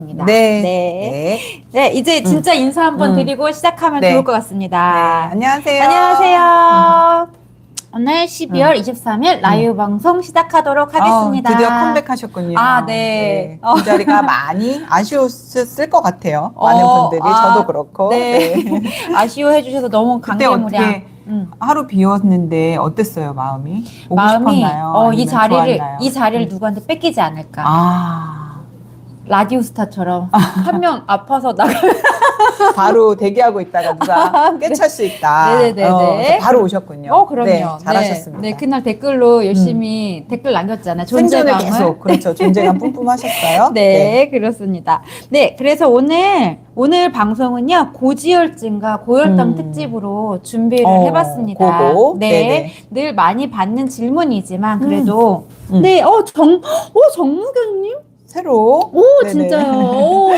입니다. 네. 네. 네, 이제 진짜 인사 한번 드리고 시작하면 네. 좋을 것 같습니다. 네. 안녕하세요. 안녕하세요. 오늘 12월 23일 라이브 방송 시작하도록 하겠습니다. 드디어 컴백하셨군요. 아, 네. 그 자리가 많이 아쉬웠을 것 같아요. 많은 분들이, 저도 그렇고. 네. 아쉬워해 주셔서 너무 그때 감개무량. 어떻게 하루 비웠는데 어땠어요, 마음이? 오고 마음이 싶었나요? 이 좋았나요? 자리를 누구한테 뺏기지 않을까. 라디오 스타처럼 한 명 아파서 나가면 바로 대기하고 있다가 누가 꿰찰 수 있다. 네네네. 바로 오셨군요. 그럼요. 네, 잘하셨습니다. 네, 그날 댓글로 열심히 댓글 남겼잖아요. 생존을 존재감을. 계속, 그렇죠. 존재감 뿜뿜하셨어요. 네, 그렇습니다. 네, 그래서 오늘 방송은요, 고지혈증과 고혈당 특집으로 준비를 해봤습니다. 그거. 네, 네네. 늘 많이 받는 질문이지만, 그래도, 네, 정무경님? 새로. 오, 네네. 진짜요. 오.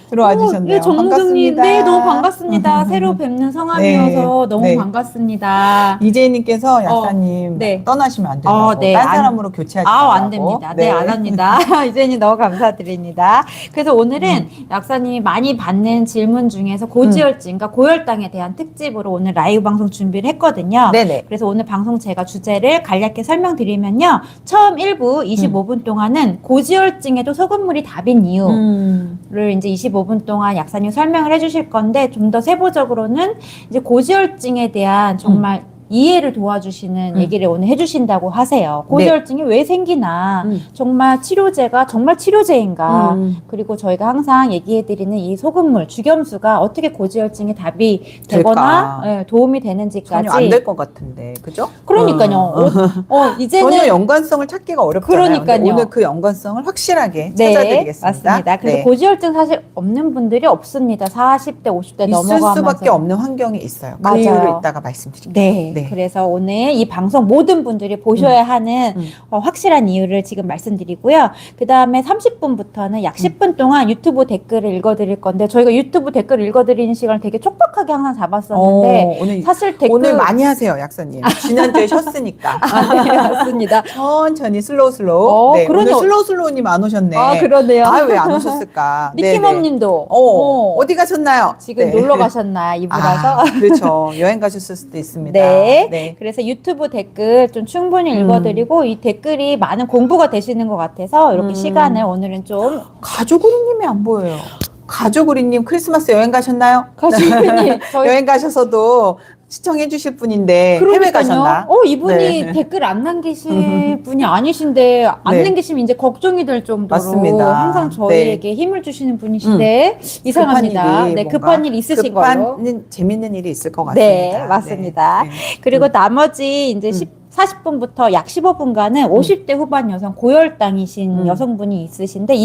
들어와 주셨네요. 네, 정무경님. 반갑습니다. 네, 너무 반갑습니다. 새로 뵙는 성함이어서 네, 너무 네. 반갑습니다. 이재희님께서 약사님 네. 떠나시면 안 된다고. 네, 딴 사람으로 교체하지 말라고. 안 됩니다. 네, 안 합니다. 이제는 너무 감사드립니다. 그래서 오늘은 약사님이 많이 받는 질문 중에서 고지혈증과 고혈당에 대한 특집으로 오늘 라이브 방송 준비를 했거든요. 네네. 그래서 오늘 방송 제가 주제를 간략히 설명드리면요. 처음 1부 25분 동안은 고지혈증에도 소금물이 답인 이유를 이제 25분 동안 약사님 설명을 해주실 건데, 좀 더 세부적으로는 이제 고지혈증에 대한 정말 이해를 도와주시는 얘기를 오늘 해주신다고 하세요. 고지혈증이 왜 생기나, 정말 치료제가 정말 치료제인가, 그리고 저희가 항상 얘기해드리는 이 소금물, 주겸수가 어떻게 고지혈증에 답이 되거나 도움이 되는지까지. 전혀 안 될 것 같은데, 그죠? 그러니까요. 이제는 전혀 연관성을 찾기가 어렵잖아요. 그러니까요. 오늘 그 연관성을 확실하게 네, 찾아드리겠습니다. 맞습니다. 그래서 네. 고지혈증 사실 없는 분들이 없습니다. 40대, 50대 있을 넘어가면서. 수밖에 없는 환경이 있어요. 그 맞아요. 이유를 이따가 말씀드릴게요. 네. 그래서 오늘 이 방송 모든 분들이 보셔야 하는 확실한 이유를 지금 말씀드리고요. 그 다음에 30분부터는 약 10분 동안 유튜브 댓글을 읽어드릴 건데, 저희가 유튜브 댓글 읽어드리는 시간을 되게 촉박하게 항상 잡았었는데, 오늘, 사실 댓글. 오늘 많이 하세요, 약사님. 지난주에 쉬었으니까. 네, 맞습니다. 천천히 슬로우. 네, 오늘 슬로우님 안 오셨네. 그러네요. 왜 안 오셨을까? 니키맘님도. 어디 가셨나요? 지금 놀러 가셨나, 이분라서. 그렇죠. 여행 가셨을 수도 있습니다. 네. 그래서 유튜브 댓글 좀 충분히 읽어드리고, 이 댓글이 많은 공부가 되시는 것 같아서 이렇게 시간을 오늘은 좀. 가족우리님이 안 보여요. 가족우리님 크리스마스 여행 가셨나요? 가족우리님. 여행 가셔서도 시청해 주실 분인데 해외 가셨나? 이분이 댓글 안 남기실 분이 아니신데, 안 남기시면 이제 걱정이 될 정도로 맞습니다. 항상 저희에게 힘을 주시는 분이신데 이상합니다. 급한 일 있으신 걸로. 재밌는 일이 있을 것 같습니다. 네, 맞습니다. 그리고 나머지 이제 40분부터 약 15분간은 50대 후반 여성 고혈당이신 여성분이 있으신데,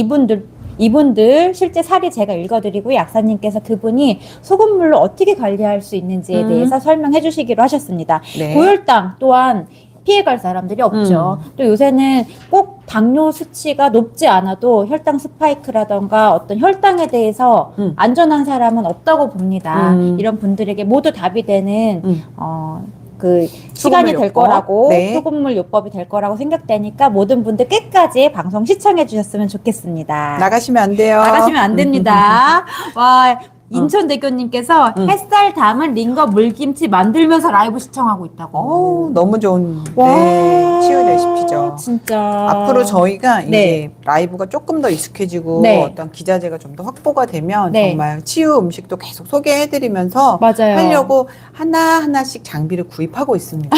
이분들 실제 사례 제가 읽어드리고 약사님께서 그분이 소금물로 어떻게 관리할 수 있는지에 대해서 설명해 주시기로 하셨습니다. 네. 고혈당 또한 피해갈 사람들이 없죠. 또 요새는 꼭 당뇨 수치가 높지 않아도 혈당 스파이크라던가 어떤 혈당에 대해서 안전한 사람은 없다고 봅니다. 이런 분들에게 모두 답이 되는 시간이 될 거라고, 소금물 요법이 될 거라고 생각되니까 모든 분들 끝까지 방송 시청해 주셨으면 좋겠습니다. 나가시면 안 돼요. 나가시면 안 됩니다. 와, 인천대교님께서 햇살 담은 링거 물김치 만들면서 라이브 시청하고 있다고. 너무 좋은 치유 레시피죠. 진짜. 앞으로 저희가 이제 라이브가 조금 더 익숙해지고 어떤 기자재가 좀 더 확보가 되면 정말 치유 음식도 계속 소개해드리면서 하려고 하나하나씩 장비를 구입하고 있습니다.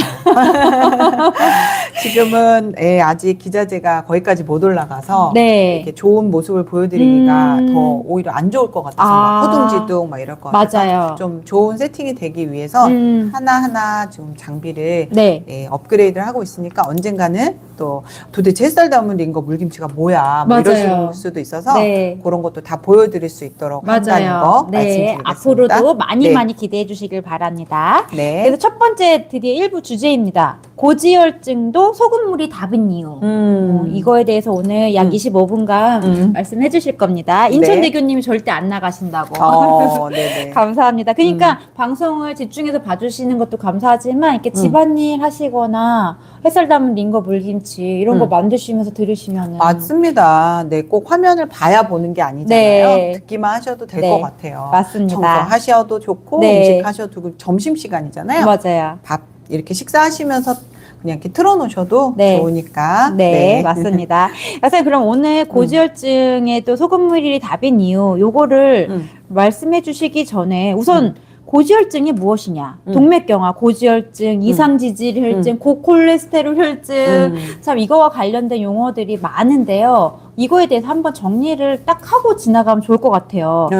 지금은 아직 기자재가 거기까지 못 올라가서 이렇게 좋은 모습을 보여드리기가 더 오히려 안 좋을 것 같아서 막 허둥지둥 막 이럴 것 같아서 좀 좋은 세팅이 되기 위해서 하나하나 좀 장비를 업그레이드를 하고 있으니까 언젠가는 또 도대체 햇살 담은 링거 물김치가 뭐야 뭐 이러실 수도 있어서 그런 것도 다 보여드릴 수 있도록 한다는 거 말씀드리겠습니다. 앞으로도 많이 기대해 주시길 바랍니다. 그래서 첫 번째 드디어 1부 주제입니다. 고지혈증도 소금물이 답인 이유. 이거에 대해서 오늘 약 25분간 말씀해 주실 겁니다. 인천대교님이 절대 안 나가신다고. 네네. 감사합니다. 그러니까 방송을 집중해서 봐주시는 것도 감사하지만 이렇게 집안일 하시거나 햇살 담은 링거 물김치 이런 거 만드시면서 들으시면은 맞습니다. 네, 꼭 화면을 봐야 보는 게 아니잖아요. 네. 듣기만 하셔도 될 네. 것 같아요. 맞습니다. 청소하셔도 좋고 네. 음식 하셔도 점심 시간이잖아요. 맞아요. 밥 이렇게 식사하시면서 그냥 이렇게 틀어놓으셔도 네. 좋으니까. 네, 맞습니다. 선생님, 그럼 오늘 고지혈증에 또 소금물이 답인 이유, 요거를 말씀해 주시기 전에 우선 고지혈증이 무엇이냐? 동맥경화, 고지혈증, 이상지질 혈증, 고콜레스테롤 혈증, 참 이거와 관련된 용어들이 많은데요. 이거에 대해서 한번 정리를 딱 하고 지나가면 좋을 것 같아요.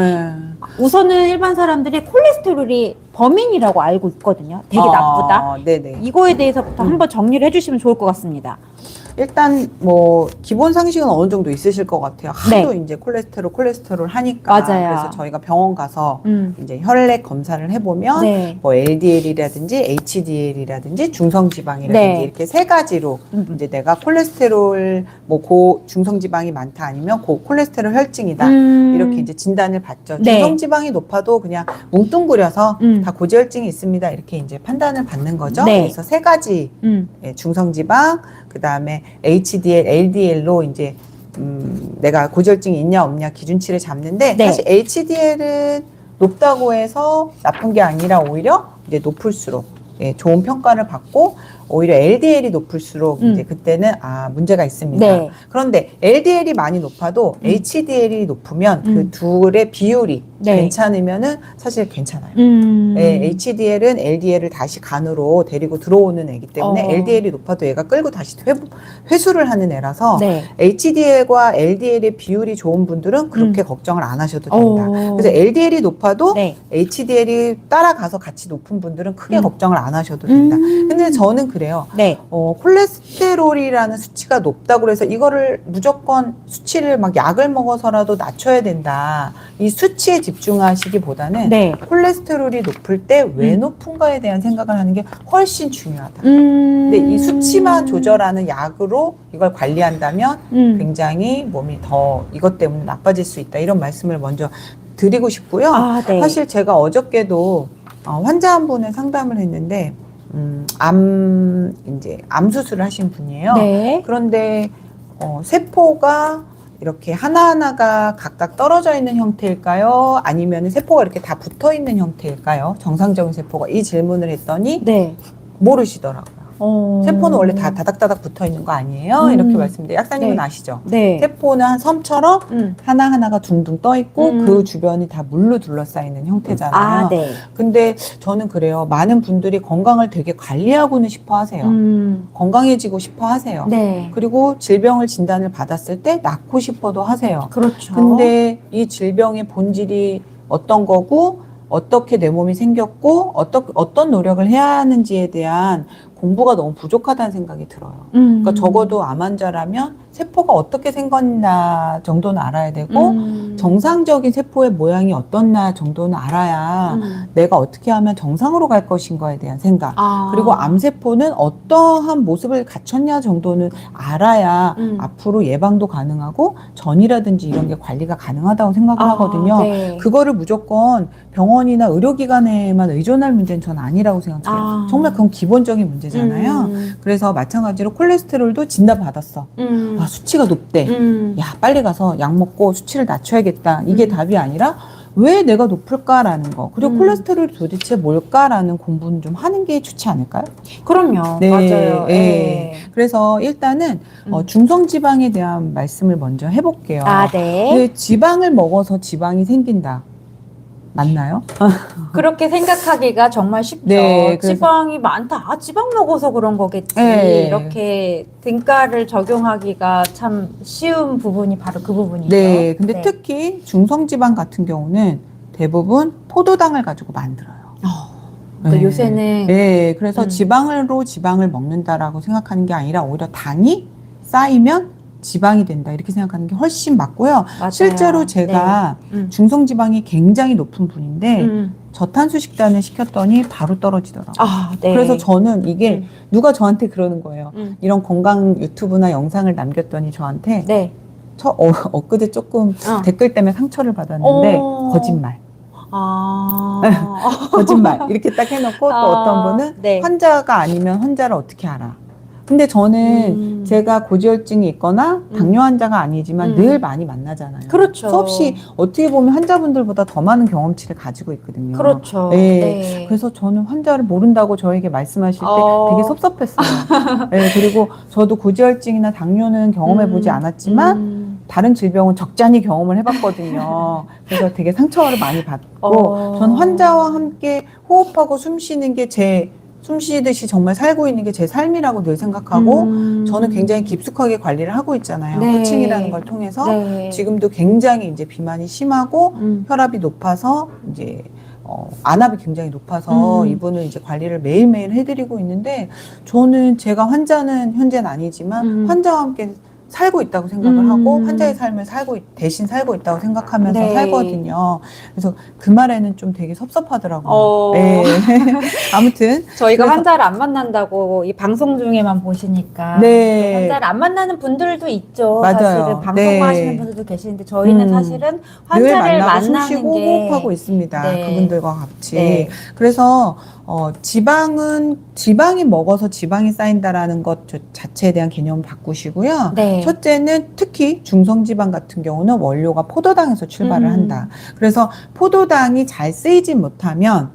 우선은 일반 사람들이 콜레스테롤이 범인이라고 알고 있거든요. 되게 나쁘다. 네네. 이거에 대해서부터 한번 정리를 해주시면 좋을 것 같습니다. 일단 뭐 기본 상식은 어느 정도 있으실 것 같아요. 하도 이제 콜레스테롤 하니까. 맞아요. 그래서 저희가 병원 가서 이제 혈액 검사를 해보면 뭐 LDL이라든지 HDL이라든지 중성지방이라든지 이렇게 세 가지로 이제 내가 콜레스테롤 뭐 중성지방이 많다 아니면 콜레스테롤 혈증이다 이렇게 이제 진단을 받죠. 중성지방이 높아도 그냥 뭉뚱그려서 다 고지혈증이 있습니다 이렇게 이제 판단을 받는 거죠. 그래서 세 가지 중성지방 그 다음에 HDL, LDL로 이제 내가 고지혈증이 있냐 없냐 기준치를 잡는데 사실 HDL은 높다고 해서 나쁜 게 아니라 오히려 이제 높을수록 좋은 평가를 받고 오히려 LDL이 높을수록 이제 그때는 문제가 있습니다. 그런데 LDL이 많이 높아도 HDL이 높으면 그 둘의 비율이 괜찮으면은 사실 괜찮아요. HDL은 LDL을 다시 간으로 데리고 들어오는 애기 때문에 LDL이 높아도 얘가 끌고 다시 회수를 하는 애라서 HDL과 LDL의 비율이 좋은 분들은 그렇게 걱정을 안 하셔도 된다. 그래서 LDL이 높아도 HDL이 따라가서 같이 높은 분들은 크게 걱정을 안 하셔도 된다. 근데 저는 그래요. 콜레스테롤이라는 수치가 높다고 해서 이거를 무조건 수치를 막 약을 먹어서라도 낮춰야 된다. 이 수치에 집중하시기보다는 콜레스테롤이 높을 때 왜 높은가에 대한 생각을 하는 게 훨씬 중요하다. 근데 이 수치만 조절하는 약으로 이걸 관리한다면 굉장히 몸이 더 이것 때문에 나빠질 수 있다. 이런 말씀을 먼저 드리고 싶고요. 사실 제가 어저께도 환자 한 분을 상담을 했는데 암 수술을 하신 분이에요. 그런데 세포가 이렇게 하나하나가 각각 떨어져 있는 형태일까요? 아니면 세포가 이렇게 다 붙어 있는 형태일까요? 정상적인 세포가 이 질문을 했더니 모르시더라고요. 세포는 원래 다 다닥다닥 붙어 있는 거 아니에요? 이렇게 말씀드려요. 약사님은 아시죠? 세포는 한 섬처럼 하나하나가 둥둥 떠 있고 그 주변이 다 물로 둘러싸이는 형태잖아요. 근데 저는 그래요. 많은 분들이 건강을 되게 관리하고는 싶어 하세요. 건강해지고 싶어 하세요. 그리고 질병을 진단을 받았을 때 낫고 싶어도 하세요. 그렇죠. 근데 이 질병의 본질이 어떤 거고 어떻게 내 몸이 생겼고 어떤 노력을 해야 하는지에 대한 공부가 너무 부족하다는 생각이 들어요. 그러니까 적어도 암 환자라면 세포가 어떻게 생겼나 정도는 알아야 되고 정상적인 세포의 모양이 어떻나 정도는 알아야 내가 어떻게 하면 정상으로 갈 것인가에 대한 생각 그리고 암세포는 어떠한 모습을 갖췄냐 정도는 알아야 앞으로 예방도 가능하고 전이라든지 이런 게 관리가 가능하다고 생각을 하거든요. 그거를 무조건 병원이나 의료기관에만 의존할 문제는 전 아니라고 생각해요. 정말 그건 기본적인 문제잖아요. 그래서 마찬가지로 콜레스테롤도 진단 받았어. 수치가 높대. 야, 빨리 가서 약 먹고 수치를 낮춰야겠다. 이게 답이 아니라 왜 내가 높을까라는 거. 그리고 콜레스테롤이 도대체 뭘까라는 공부는 좀 하는 게 좋지 않을까요? 그럼요. 맞아요. 그래서 일단은 중성지방에 대한 말씀을 먼저 해볼게요. 지방을 먹어서 지방이 생긴다. 맞나요? 그렇게 생각하기가 정말 쉽죠. 지방이 많다. 지방 먹어서 그런 거겠지. 이렇게 등가를 적용하기가 참 쉬운 부분이 바로 그 부분이죠. 근데 특히 중성지방 같은 경우는 대부분 포도당을 가지고 만들어요. 그러니까 요새는 그래서 지방을 먹는다라고 생각하는 게 아니라 오히려 당이 쌓이면 지방이 된다 이렇게 생각하는 게 훨씬 맞고요. 실제로 제가 중성지방이 굉장히 높은 분인데 저탄수 식단을 시켰더니 바로 떨어지더라고요. 그래서 저는 이게 누가 저한테 그러는 거예요. 이런 건강 유튜브나 영상을 남겼더니 저한테 저 엊그제 조금 댓글 때문에 상처를 받았는데 거짓말. 거짓말. 이렇게 딱 해놓고 또 어떤 분은 네. 환자가 아니면 환자를 어떻게 알아? 근데 저는 제가 고지혈증이 있거나 당뇨 환자가 아니지만 늘 많이 만나잖아요. 그렇죠. 수없이 어떻게 보면 환자분들보다 더 많은 경험치를 가지고 있거든요. 그렇죠. 네. 네. 그래서 저는 환자를 모른다고 저에게 말씀하실 때 되게 섭섭했어요. 네. 그리고 저도 고지혈증이나 당뇨는 경험해보지 않았지만 다른 질병은 적잖이 경험을 해봤거든요. 그래서 되게 상처를 많이 받고 전 환자와 함께 호흡하고 숨 쉬는 게 숨 쉬듯이 정말 살고 있는 게 제 삶이라고 늘 생각하고 저는 굉장히 깊숙하게 관리를 하고 있잖아요. 네. 코칭이라는 걸 통해서 네. 지금도 굉장히 이제 비만이 심하고 혈압이 높아서 이제 안압이 굉장히 높아서 이분을 이제 관리를 매일매일 해드리고 있는데 저는 제가 환자는 현재는 아니지만 환자와 함께 살고 있다고 생각을 하고 환자의 삶을 대신 살고 있다고 생각하면서 네. 살거든요. 그래서 그 말에는 좀 되게 섭섭하더라고요. 네. 아무튼 저희가 환자를 안 만난다고 이 방송 중에만 보시니까 네. 환자를 안 만나는 분들도 있죠. 맞아요. 사실은 방송 네. 하시는 분들도 계시는데 저희는 사실은 환자를 만나고 숨 만나는 쉬고 게 호흡하고 있습니다. 네. 그분들과 같이. 네. 그래서 지방이 먹어서 지방이 쌓인다라는 것 자체에 대한 개념을 바꾸시고요. 네. 첫째는 특히 중성지방 같은 경우는 원료가 포도당에서 출발을 한다. 그래서 포도당이 잘 쓰이지 못하면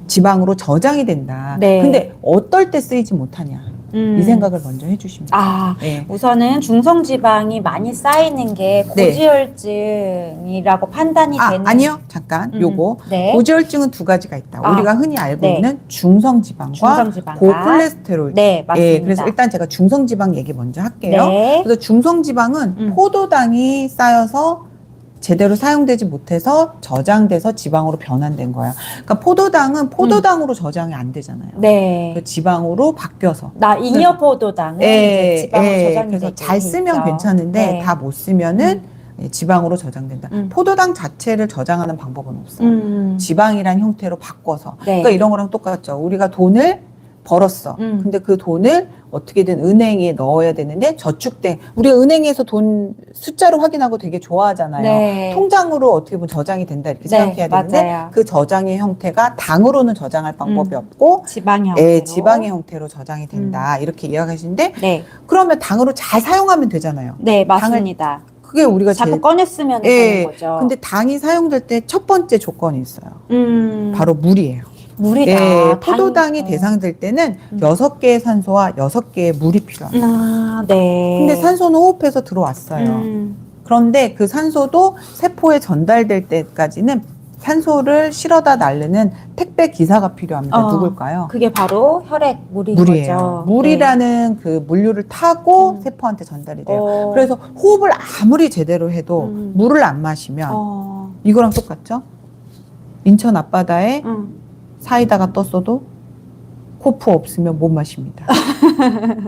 지방으로 저장이 된다. 네. 근데 어떨 때 쓰이지 못하냐. 이 생각을 먼저 해주십니다. 네. 우선은 중성지방이 많이 쌓이는 게 고지혈증이라고 판단이 되는. 아니요. 잠깐. 요거. 네. 고지혈증은 두 가지가 있다. 우리가 흔히 알고 있는 중성지방과 고콜레스테롤. 네, 맞습니다. 그래서 일단 제가 중성지방 얘기 먼저 할게요. 네. 그래서 중성지방은 포도당이 쌓여서 제대로 사용되지 못해서 저장돼서 지방으로 변환된 거야. 그러니까 포도당은 포도당으로 저장이 안 되잖아요. 네. 그 지방으로 바뀌어서. 잉여 포도당은 이제 지방으로 저장이 그래서 잘 쓰면 있죠. 괜찮은데 네. 다 못 쓰면은 지방으로 저장된다. 포도당 자체를 저장하는 방법은 없어요. 지방이란 형태로 바꿔서. 네. 그러니까 이런 거랑 똑같죠. 우리가 돈을 벌었어. 근데 그 돈을 어떻게든 은행에 넣어야 되는데 저축된 우리가 은행에서 돈 숫자로 확인하고 되게 좋아하잖아요. 네. 통장으로 어떻게 보면 저장이 된다 이렇게 생각해야 되는데 맞아요. 그 저장의 형태가 당으로는 저장할 방법이 없고 지방의 형태로. 지방의 형태로 저장이 된다 이렇게 이야기하시는데 네. 그러면 당으로 잘 사용하면 되잖아요. 네, 맞습니다. 그게 우리가 자꾸 꺼냈으면 되는 거죠. 근데 당이 사용될 때 첫 번째 조건이 있어요. 바로 물이에요. 물이다. 포도당이 대상될 때는 6개의 산소와 6개의 물이 필요합니다. 네. 근데 산소는 호흡해서 들어왔어요. 그런데 그 산소도 세포에 전달될 때까지는 산소를 실어다 나르는 택배 기사가 필요합니다. 누굴까요? 그게 바로 혈액 물인 물이에요. 거죠. 물이라는 그 물류를 타고 세포한테 전달이 돼요. 그래서 호흡을 아무리 제대로 해도 물을 안 마시면 이거랑 똑같죠? 인천 앞바다에 사이다가 떴어도 코프 없으면 못 마십니다.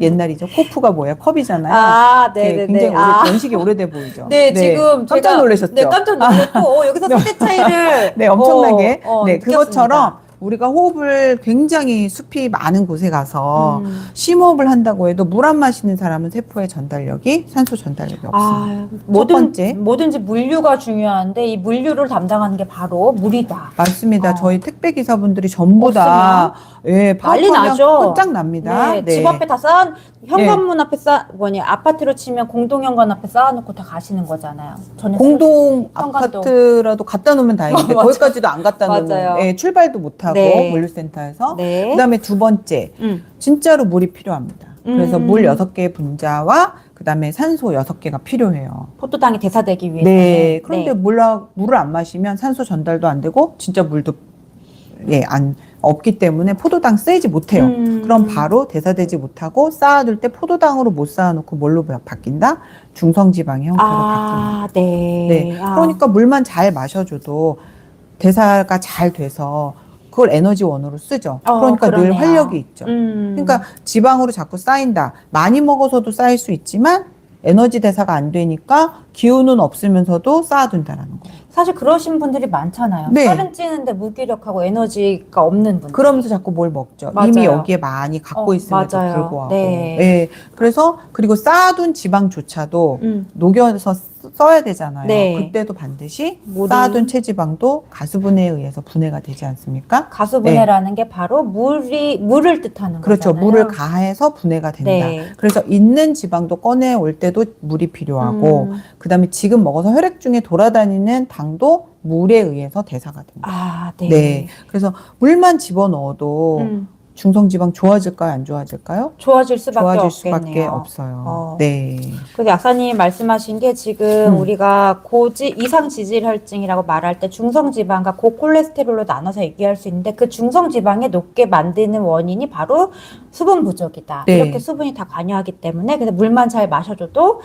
옛날이죠. 코프가 뭐야? 컵이잖아요. 네네네. 굉장히 연식이 오래돼 보이죠. 네, 지금 깜짝 놀라셨죠? 네, 깜짝 놀랐고 여기서 세대 차이를 네, 엄청나게. 느꼈습니다. 그것처럼 우리가 호흡을 굉장히 숲이 많은 곳에 가서 심호흡을 한다고 해도 물 안 마시는 사람은 세포의 전달력이 산소 전달력이 없어요. 첫 번째. 뭐든지 물류가 중요한데 이 물류를 담당하는 게 바로 물이다. 맞습니다. 저희 택배 기사분들이 전부 다 난리 나죠. 꽂짝 납니다. 네, 집 앞에 다 현관문 앞에 아파트로 치면 공동현관 앞에 쌓아놓고 다 가시는 거잖아요. 공동 아파트라도 갖다 놓으면 다행인데 거기까지도 안 갖다 놓으면 출발도 못 하고 물류센터에서. 그다음에 두 번째, 진짜로 물이 필요합니다. 그래서 물 6개의 분자와 그다음에 산소 6개가 필요해요. 포도당이 대사되기 위해서. 네. 그런데 물을 안 마시면 산소 전달도 안 되고 진짜 물도 없기 때문에 포도당 쓰이지 못해요. 그럼 바로 대사되지 못하고 쌓아둘 때 포도당으로 못 쌓아놓고 뭘로 바뀐다? 중성지방의 형태로 바뀝니다. 네. 그러니까 물만 잘 마셔줘도 대사가 잘 돼서 그걸 에너지원으로 쓰죠. 그러니까 늘 활력이 있죠. 그러니까 지방으로 자꾸 쌓인다. 많이 먹어서도 쌓일 수 있지만 에너지 대사가 안 되니까 기운은 없으면서도 쌓아둔다라는 거예요. 사실 그러신 분들이 많잖아요. 네. 살은 찌는데 무기력하고 에너지가 없는 분들. 그러면서 자꾸 뭘 먹죠. 맞아요. 이미 여기에 많이 갖고 있음에도 맞아요. 불구하고. 네. 네. 그래서 그리고 쌓아둔 지방조차도 녹여서 써야 되잖아요. 네. 그때도 반드시 물이- 쌓아둔 체지방도 가수분해에 의해서 분해가 되지 않습니까? 가수분해라는 게 바로 물을 뜻하는 그렇죠. 거잖아요. 물을 가해서 분해가 된다. 네. 그래서 있는 지방도 꺼내올 때도 물이 필요하고 그다음에 지금 먹어서 혈액 중에 돌아다니는 당도 물에 의해서 대사가 됩니다. 아, 네. 네. 그래서 물만 집어넣어도 중성지방 좋아질까요? 안 좋아질까요? 좋아질 수밖에 좋아질 없겠네요. 수밖에 없어요. 네. 그 약사님 말씀하신 게 지금 음. 우리가 이상 지질혈증이라고 말할 때 중성지방과 고콜레스테롤로 나눠서 얘기할 수 있는데 그 중성지방이 높게 만드는 원인이 바로 수분 부족이다. 네. 이렇게 수분이 다 관여하기 때문에 근데 물만 잘 마셔줘도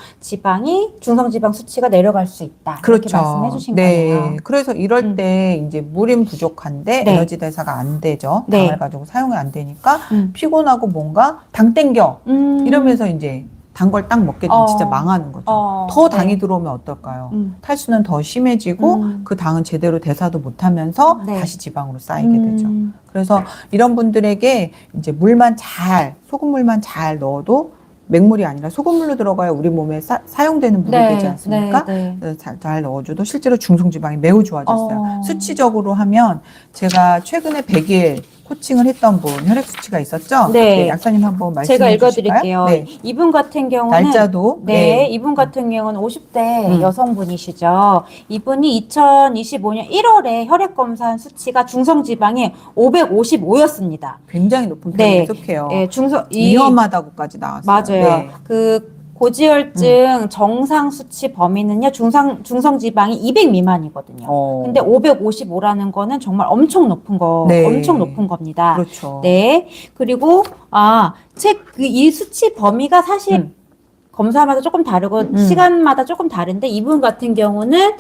중성지방 수치가 내려갈 수 있다. 이렇게 그렇죠. 말씀해 주신 네. 거네요. 그래서 이럴 때 이제 물인 부족한데 네. 에너지 대사가 안 되죠. 네. 당을 가지고 사용이 안 되니까 피곤하고 뭔가 당 땡겨 이러면서 이제 단 걸 딱 먹게 되면 진짜 망하는 거죠. 더 당이 네. 들어오면 어떨까요? 탈수는 더 심해지고 그 당은 제대로 대사도 못하면서 네. 다시 지방으로 쌓이게 되죠. 그래서 이런 분들에게 이제 소금물만 잘 넣어도 맹물이 아니라 소금물로 들어가야 우리 몸에 사용되는 물이 네, 되지 않습니까? 네, 그래서 잘 넣어줘도 실제로 중성지방이 매우 좋아졌어요. 어. 수치적으로 하면 제가 최근에 100일 코칭을 했던 분 혈액 수치가 있었죠? 네. 약사님 한번 말씀해 제가 주실까요? 읽어드릴게요. 네. 이분 같은 경우는 날짜도 이분 같은 경우는 50대 음. 여성분이시죠. 이분이 2025년 1월에 혈액 검사한 수치가 중성지방이 555였습니다. 굉장히 높은 편에 네. 속해요. 예, 위험하다고까지 나왔어요. 맞아요. 네. 그 고지혈증 정상 수치 범위는요, 중성지방이 200 미만이거든요. 근데 555라는 거는 정말 엄청 높은 네. 엄청 높은 겁니다. 그렇죠. 네. 그리고, 이 수치 범위가 사실 검사마다 조금 다르고, 시간마다 조금 다른데, 이분 같은 경우는,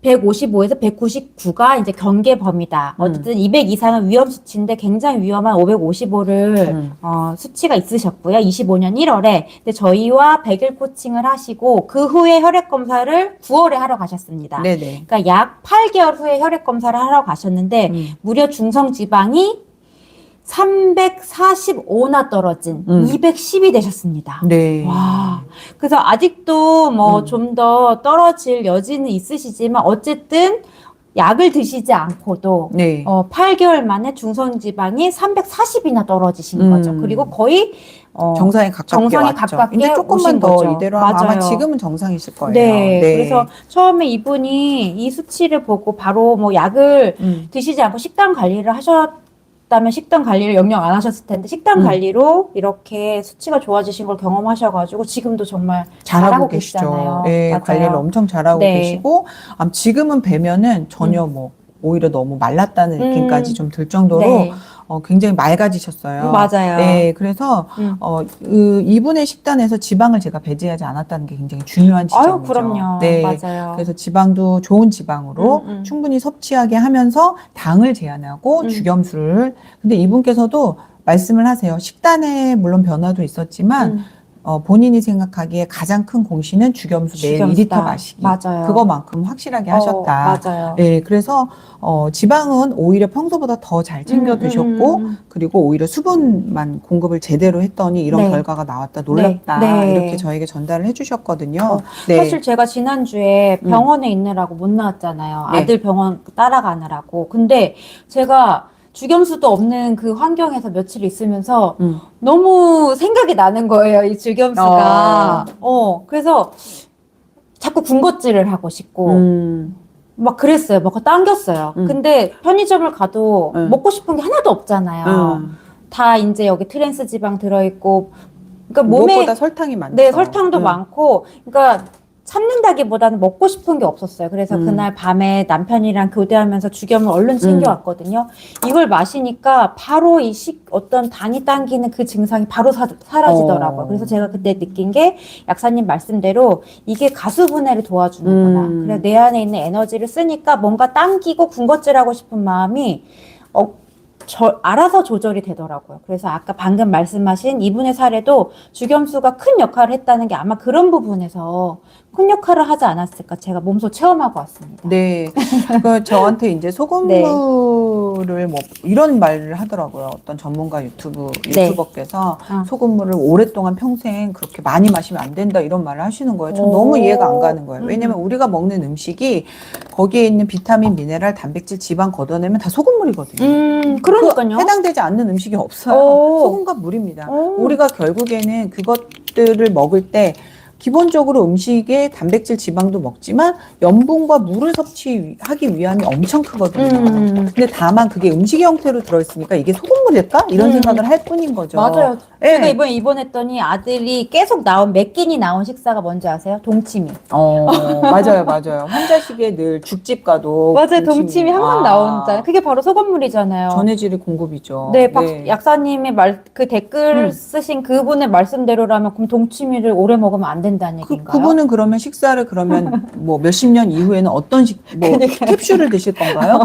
155에서 199가 이제 경계 범위다. 어쨌든 200 이상은 위험 수치인데 굉장히 위험한 555를 수치가 있으셨고요. 25년 1월에. 근데 저희와 100일 코칭을 하시고 그 후에 혈액 검사를 9월에 하러 가셨습니다. 네네. 그러니까 약 8개월 후에 혈액 검사를 하러 가셨는데 무려 중성 지방이 345나 떨어진 210이 되셨습니다. 네. 와. 그래서 아직도 좀 더 떨어질 여지는 있으시지만 어쨌든 약을 드시지 않고도 네. 8개월 만에 중성 지방이 340이나 떨어지신 거죠. 그리고 거의 정상에 가깝게 왔죠. 이제 조금만 더 거죠. 이대로 하면 아마 맞아요. 지금은 정상이실 거예요. 네. 그래서 처음에 이분이 이 수치를 보고 바로 약을 드시지 않고 식단 관리를 하셨다면 식단 관리를 영영 안 하셨을 텐데 식단 관리로 이렇게 수치가 좋아지신 걸 경험하셔가지고 지금도 정말 잘하고 계시죠. 계시잖아요. 네, 맞아요. 관리를 엄청 잘하고 네. 계시고 지금은 뵈면은 전혀 오히려 너무 말랐다는 느낌까지 좀 들 정도로 네. 굉장히 맑아지셨어요. 맞아요. 네, 그래서 이분의 식단에서 지방을 제가 배제하지 않았다는 게 굉장히 중요한 지점이죠. 아유, 그럼요. 네, 맞아요. 그래서 지방도 좋은 지방으로 충분히 섭취하게 하면서 당을 제한하고 주겸수를. 근데 이분께서도 말씀을 하세요. 식단에 물론 변화도 있었지만 본인이 생각하기에 가장 큰 공신은 주겸수 매일 2리터 마시기. 맞아요. 그거만큼 확실하게 하셨다. 맞아요. 네, 그래서 지방은 오히려 평소보다 더 잘 챙겨 드셨고 그리고 오히려 수분만 공급을 제대로 했더니 이런 네. 결과가 나왔다. 놀랍다. 네. 이렇게 저에게 전달을 해주셨거든요. 네. 사실 제가 지난주에 병원에 있느라고 못 나왔잖아요. 네. 아들 병원 따라가느라고. 근데 제가 주겸수도 없는 그 환경에서 며칠 있으면서 너무 생각이 나는 거예요, 이 주겸수가. 그래서 자꾸 군것질을 하고 싶고, 막 그랬어요. 막 당겼어요. 근데 편의점을 가도 먹고 싶은 게 하나도 없잖아요. 다 이제 여기 트랜스 지방 들어있고, 그러니까 몸에. 무엇보다 설탕이 많죠. 네, 설탕도 많고, 그러니까 참는다기보다는 먹고 싶은 게 없었어요. 그래서 그날 밤에 남편이랑 교대하면서 주겸을 얼른 챙겨왔거든요. 이걸 마시니까 바로 어떤 당이 당기는 그 증상이 바로 사라지더라고요. 그래서 제가 그때 느낀 게 약사님 말씀대로 이게 가수분해를 도와주는구나. 그래서 내 안에 있는 에너지를 쓰니까 뭔가 당기고 군것질하고 싶은 마음이 알아서 조절이 되더라고요. 그래서 아까 방금 말씀하신 이분의 사례도 주겸수가 큰 역할을 했다는 게 아마 그런 부분에서 큰 역할을 하지 않았을까 제가 몸소 체험하고 왔습니다. 네. 저한테 이제 소금물을 뭐 이런 말을 하더라고요. 어떤 전문가 유튜버께서 소금물을 오랫동안 평생 그렇게 많이 마시면 안 된다 이런 말을 하시는 거예요. 전 너무 이해가 안 가는 거예요. 왜냐면 우리가 먹는 음식이 거기에 있는 비타민, 미네랄, 단백질, 지방 걷어내면 다 소금물이거든요. 그러니까요. 해당되지 않는 음식이 없어요. 소금과 물입니다. 우리가 결국에는 그것들을 먹을 때 기본적으로 음식에 단백질, 지방도 먹지만 염분과 물을 섭취하기 위함이 엄청 크거든요. 근데 다만 그게 음식 형태로 들어있으니까 이게 소금물일까? 이런 생각을 할 뿐인 거죠. 맞아요. 제가 이번에 입원했더니 아들이 계속 몇 끼니 나온 식사가 뭔지 아세요? 동치미. 맞아요. 환자식에 늘 죽집 가도 맞아요. 동치미 항상 나오잖아요. 그게 바로 소금물이잖아요. 전해질의 공급이죠. 네, 약사님의 그 댓글 쓰신 그분의 말씀대로라면 그럼 동치미를 오래 먹으면 안 된다는 얘기인가요? 그분은 그러면 식사를 뭐 몇십 년 이후에는 어떤 캡슐을 드실 건가요?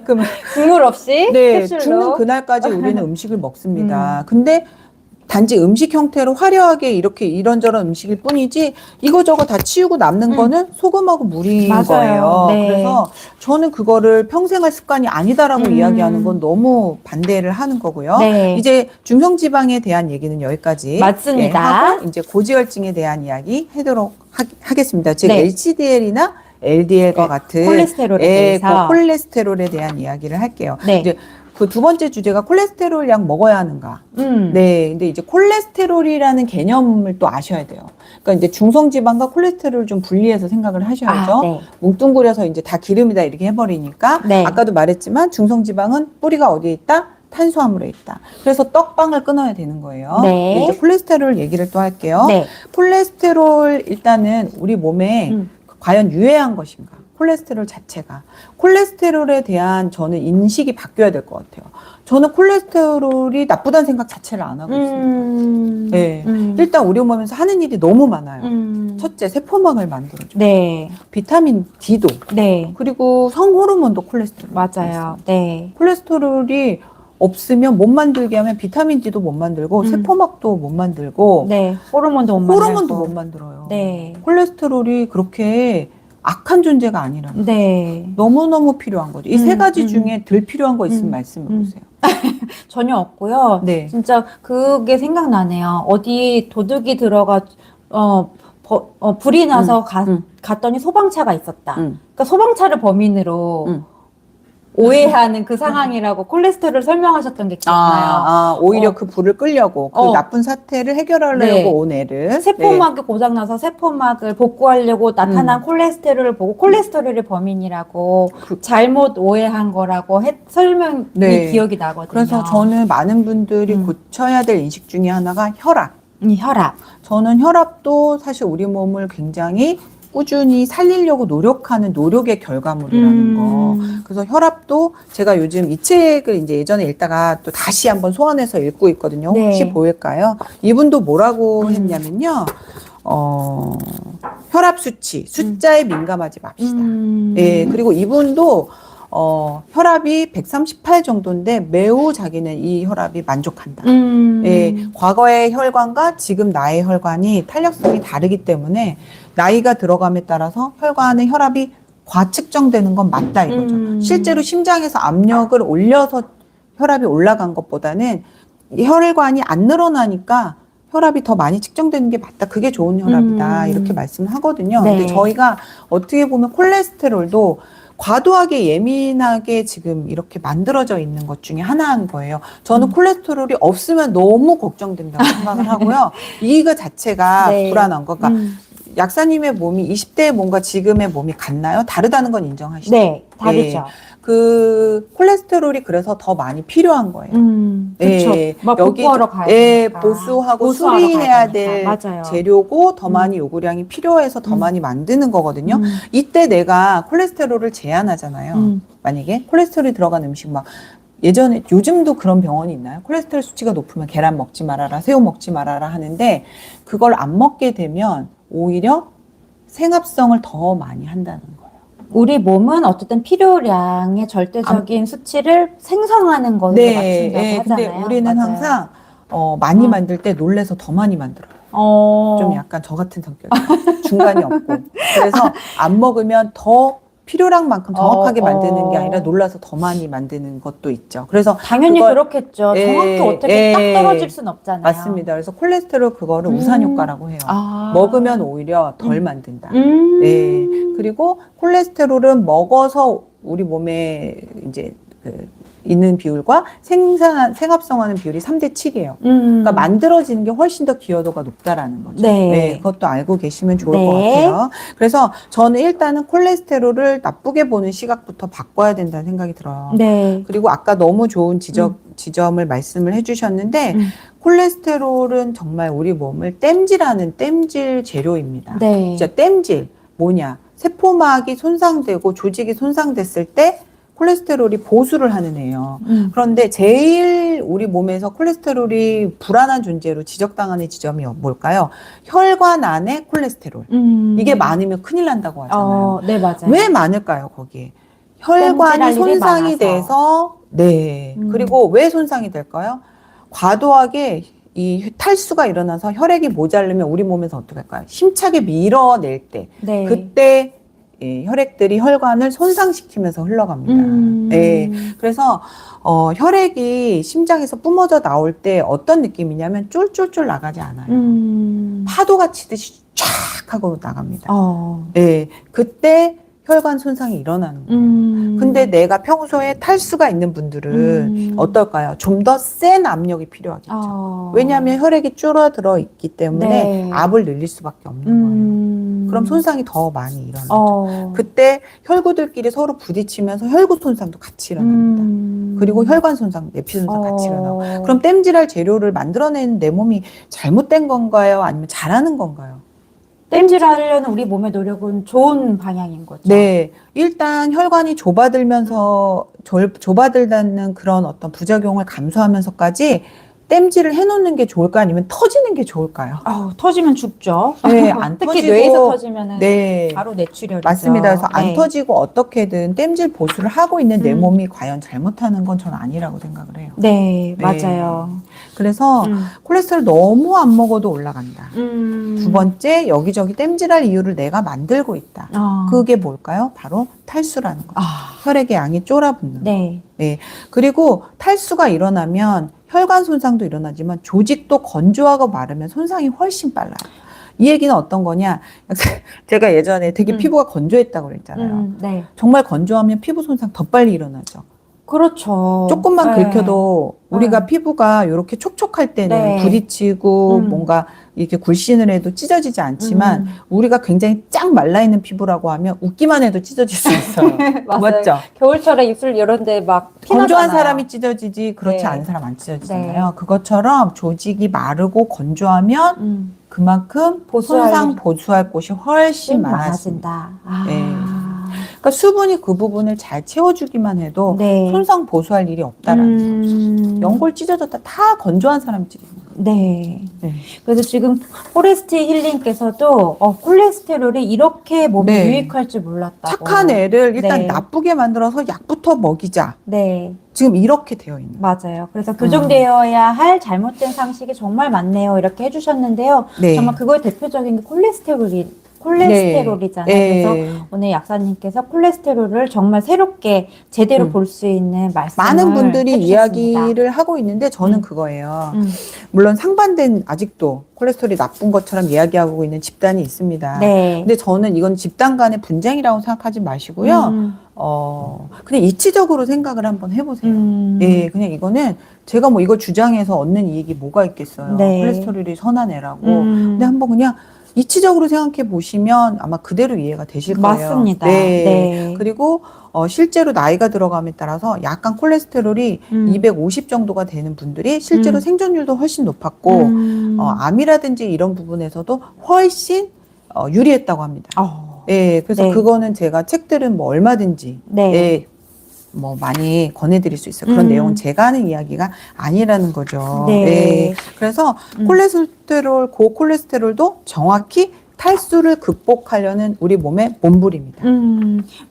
그럼 국물 없이 캡슐로? 죽는 그날까지 우리는 음식을 먹습니다. 근데 단지 음식 형태로 화려하게 이렇게 이런저런 음식일 뿐이지 이거저거 다 치우고 남는 거는 소금하고 물인 거예요. 네. 그래서 저는 그거를 평생 할 습관이 아니다라고 이야기하는 건 너무 반대를 하는 거고요. 네. 이제 중성지방에 대한 얘기는 여기까지 맞습니다. 하고 이제 고지혈증에 대한 이야기 하겠습니다. 즉 HDL이나 LDL과 같은 콜레스테롤에 대해서 콜레스테롤에 대한 이야기를 할게요. 네. 이제 그 두 번째 주제가 콜레스테롤 약 먹어야 하는가. 네. 근데 이제 콜레스테롤이라는 개념을 또 아셔야 돼요. 그러니까 이제 중성지방과 콜레스테롤을 좀 분리해서 생각을 하셔야죠. 네. 뭉뚱그려서 이제 다 기름이다 이렇게 해버리니까. 네. 아까도 말했지만 중성지방은 뿌리가 어디에 있다? 탄수화물에 있다. 그래서 떡방을 끊어야 되는 거예요. 네. 이제 콜레스테롤 얘기를 또 할게요. 네. 콜레스테롤 일단은 우리 몸에 과연 유해한 것인가? 콜레스테롤 자체가. 콜레스테롤에 대한 저는 인식이 바뀌어야 될 것 같아요. 저는 콜레스테롤이 나쁘다는 생각 자체를 안 하고 있습니다. 네. 일단 우리 몸에서 하는 일이 너무 많아요. 첫째, 세포막을 만들어줘요. 네. 비타민 D도. 네. 그리고 성호르몬도 콜레스테롤. 맞아요. 네. 콜레스테롤이 없으면 못 만들게 하면 비타민 D도 못 만들고 세포막도 못 만들고 네. 호르몬도 못 만들어요. 네. 콜레스테롤이 그렇게 악한 존재가 아니라는 네. 너무너무 필요한 거죠. 이 세 가지 중에 덜 필요한 거 있으면 말씀해 보세요. 전혀 없고요. 네. 진짜 그게 생각나네요. 어디 도둑이 들어가 불이 나서 갔더니 소방차가 있었다. 그러니까 소방차를 범인으로 오해하는 그 상황이라고 콜레스테롤 설명하셨던 게 기억나요. 오히려 그 불을 끌려고 그 나쁜 사태를 해결하려고 네. 온 애를 세포막이 네. 고장나서 세포막을 복구하려고 나타난 콜레스테롤을 보고 콜레스테롤이 범인이라고 잘못 오해한 거라고 설명이 네. 기억이 나거든요. 그래서 저는 많은 분들이 고쳐야 될 인식 중에 하나가 혈압. 혈압. 저는 혈압도 사실 우리 몸을 굉장히 꾸준히 살리려고 노력하는 노력의 결과물이라는 거. 그래서 혈압도 제가 요즘 이 책을 이제 예전에 읽다가 또 다시 한번 소환해서 읽고 있거든요. 혹시 네. 보일까요? 이분도 뭐라고 했냐면요. 혈압 수치, 숫자에 민감하지 맙시다. 예, 그리고 이분도 혈압이 138 정도인데 매우 자기는 이 혈압이 만족한다. 예, 과거의 혈관과 지금 나의 혈관이 탄력성이 다르기 때문에 나이가 들어감에 따라서 혈관의 혈압이 과측정되는 건 맞다 이거죠. 실제로 심장에서 압력을 올려서 혈압이 올라간 것보다는 혈관이 안 늘어나니까 혈압이 더 많이 측정되는 게 맞다. 그게 좋은 혈압이다. 이렇게 말씀을 하거든요. 네. 근데 저희가 어떻게 보면 콜레스테롤도 과도하게 예민하게 지금 이렇게 만들어져 있는 것 중에 하나인 거예요. 저는 콜레스테롤이 없으면 너무 걱정된다고 생각을 하고요. 이거 자체가 네. 불안한 거. 그러니까 약사님의 몸이 20대의 몸과 지금의 몸이 같나요? 다르다는 건 인정하시죠? 네, 다르죠. 네. 그 콜레스테롤이 그래서 더 많이 필요한 거예요. 그렇죠. 예, 복구하러 가야 되니까. 보수하고 수리해야 될 맞아요. 재료고 더 많이 요구량이 필요해서 더 많이 만드는 거거든요. 이때 내가 콜레스테롤을 제한하잖아요. 만약에 콜레스테롤이 들어간 음식 막 예전에 요즘도 그런 병원이 있나요? 콜레스테롤 수치가 높으면 계란 먹지 말아라, 새우 먹지 말아라 하는데 그걸 안 먹게 되면 오히려 생합성을 더 많이 한다는 거예요. 우리 몸은 어쨌든 필요량의 절대적인 수치를 생성하는 것으로 맞춘다고 하잖아요. 근데 우리는 맞아요. 항상 많이 만들 때 놀래서 더 많이 만들어요. 좀 약간 저 같은 성격이에요. 중간이 없고. 그래서 안 먹으면 더 필요량만큼 정확하게 만드는 게 아니라 놀라서 더 많이 만드는 것도 있죠. 그래서 당연히 그렇겠죠. 정확히 어떻게 딱 떨어질 순 없잖아요. 맞습니다. 그래서 콜레스테롤 그거를 우산 효과라고 해요. 먹으면 오히려 덜 만든다. 네. 그리고 콜레스테롤은 먹어서 우리 몸에 이제 있는 비율과 생합성하는 비율이 3대 7이에요. 그러니까 만들어지는 게 훨씬 더 기여도가 높다라는 거죠. 네. 그것도 알고 계시면 좋을 것 같아요. 그래서 저는 일단은 콜레스테롤을 나쁘게 보는 시각부터 바꿔야 된다는 생각이 들어요. 그리고 아까 너무 좋은 지점을 말씀을 해주셨는데 콜레스테롤은 정말 우리 몸을 땜질하는 땜질 재료입니다. 진짜 땜질 뭐냐? 세포막이 손상되고 조직이 손상됐을 때 콜레스테롤이 보수를 하는 애예요. 그런데 제일 우리 몸에서 콜레스테롤이 불안한 존재로 지적당하는 지점이 뭘까요? 혈관 안에 콜레스테롤. 이게 많으면 큰일 난다고 하잖아요. 네, 맞아요. 왜 많을까요, 거기에? 혈관이 손상이 돼서, 그리고 왜 손상이 될까요? 과도하게 이 탈수가 일어나서 혈액이 모자르면 우리 몸에서 어떻게 할까요? 힘차게 밀어낼 때. 그때 혈액들이 혈관을 손상시키면서 흘러갑니다. 그래서 혈액이 심장에서 뿜어져 나올 때 어떤 느낌이냐면 쫄쫄쫄 나가지 않아요. 파도가 치듯이 쫙 하고 나갑니다. 그때 혈관 손상이 일어나는 거예요. 근데 내가 평소에 탈수가 있는 분들은 어떨까요? 좀 더 센 압력이 필요하겠죠. 왜냐하면 혈액이 줄어들어 있기 때문에 압을 늘릴 수밖에 없는 거예요. 그럼 손상이 더 많이 일어나죠. 그때 혈구들끼리 서로 부딪히면서 혈구 손상도 같이 일어납니다. 그리고 혈관 손상, 내피 손상 같이 일어나고. 그럼 땜질할 재료를 만들어내는 내 몸이 잘못된 건가요? 아니면 잘하는 건가요? 땜질하려는 우리 몸의 노력은 좋은 방향인 거죠. 네. 일단 혈관이 좁아들다는 그런 어떤 부작용을 감수하면서까지 땜질을 해놓는 게 좋을까 아니면 터지는 게 좋을까요? 터지면 죽죠. 네, 안 특히 터지고, 뇌에서 터지면 바로 뇌출혈이죠. 맞습니다. 그래서 안 터지고 어떻게든 땜질 보수를 하고 있는 내 몸이 과연 잘못하는 건 저는 아니라고 생각을 해요. 맞아요. 그래서 콜레스테롤 너무 안 먹어도 올라간다. 두 번째, 여기저기 땜질할 이유를 내가 만들고 있다. 그게 뭘까요? 바로 탈수라는 거죠. 혈액의 양이 쫄아붙는 거. 그리고 탈수가 일어나면 혈관 손상도 일어나지만 조직도 건조하고 마르면 손상이 훨씬 빨라요. 이 얘기는 어떤 거냐? 제가 예전에 되게 피부가 건조했다고 그랬잖아요. 정말 건조하면 피부 손상 더 빨리 일어나죠. 그렇죠. 조금만 긁혀도 우리가 피부가 이렇게 촉촉할 때는 부딪히고 뭔가 이렇게 굴신을 해도 찢어지지 않지만 우리가 굉장히 쫙 말라있는 피부라고 하면 웃기만 해도 찢어질 수 있어요. 맞죠? 겨울철에 입술 이런 데 막 건조한 사람이 찢어지지 그렇지 않은 사람 안 찢어지잖아요. 그것처럼 조직이 마르고 건조하면 그만큼 손상 보수할 곳이 훨씬 많아진다. 그러니까 수분이 그 부분을 잘 채워주기만 해도 손상 보수할 일이 없다라는 거죠. 연골 찢어졌다 다 건조한 사람이 찢어져요. 그래서 지금 포레스트 힐링께서도 콜레스테롤이 이렇게 몸에 유익할 줄 몰랐다고. 착한 애를 일단 나쁘게 만들어서 약부터 먹이자. 지금 이렇게 되어 있는. 맞아요. 그래서 교정되어야 할 잘못된 상식이 정말 많네요. 이렇게 해주셨는데요. 정말 그거의 대표적인 게 콜레스테롤이잖아요. 그래서 오늘 약사님께서 콜레스테롤을 정말 새롭게 제대로 볼 수 있는 말씀을 많은 분들이 해주셨습니다. 이야기를 하고 있는데 저는 그거예요. 물론 상반된 아직도 콜레스테롤이 나쁜 것처럼 이야기하고 있는 집단이 있습니다. 근데 저는 이건 집단 간의 분쟁이라고 생각하지 마시고요. 그냥 이치적으로 생각을 한번 해보세요. 그냥 이거는 제가 뭐 이걸 주장해서 얻는 이익이 뭐가 있겠어요. 콜레스테롤이 선한 애라고. 근데 한번 그냥 이치적으로 생각해 보시면 아마 그대로 이해가 되실 거예요. 맞습니다. 그리고 실제로 나이가 들어감에 따라서 약간 콜레스테롤이 250 정도가 되는 분들이 실제로 생존율도 훨씬 높았고 암이라든지 이런 부분에서도 훨씬 유리했다고 합니다. 그래서 그거는 제가 책들은 뭐 얼마든지 뭐 많이 권해드릴 수 있어요. 그런 내용은 제가 하는 이야기가 아니라는 거죠. 그래서 콜레스테롤, 고콜레스테롤도 정확히 탈수를 극복하려는 우리 몸의 몸부림이다.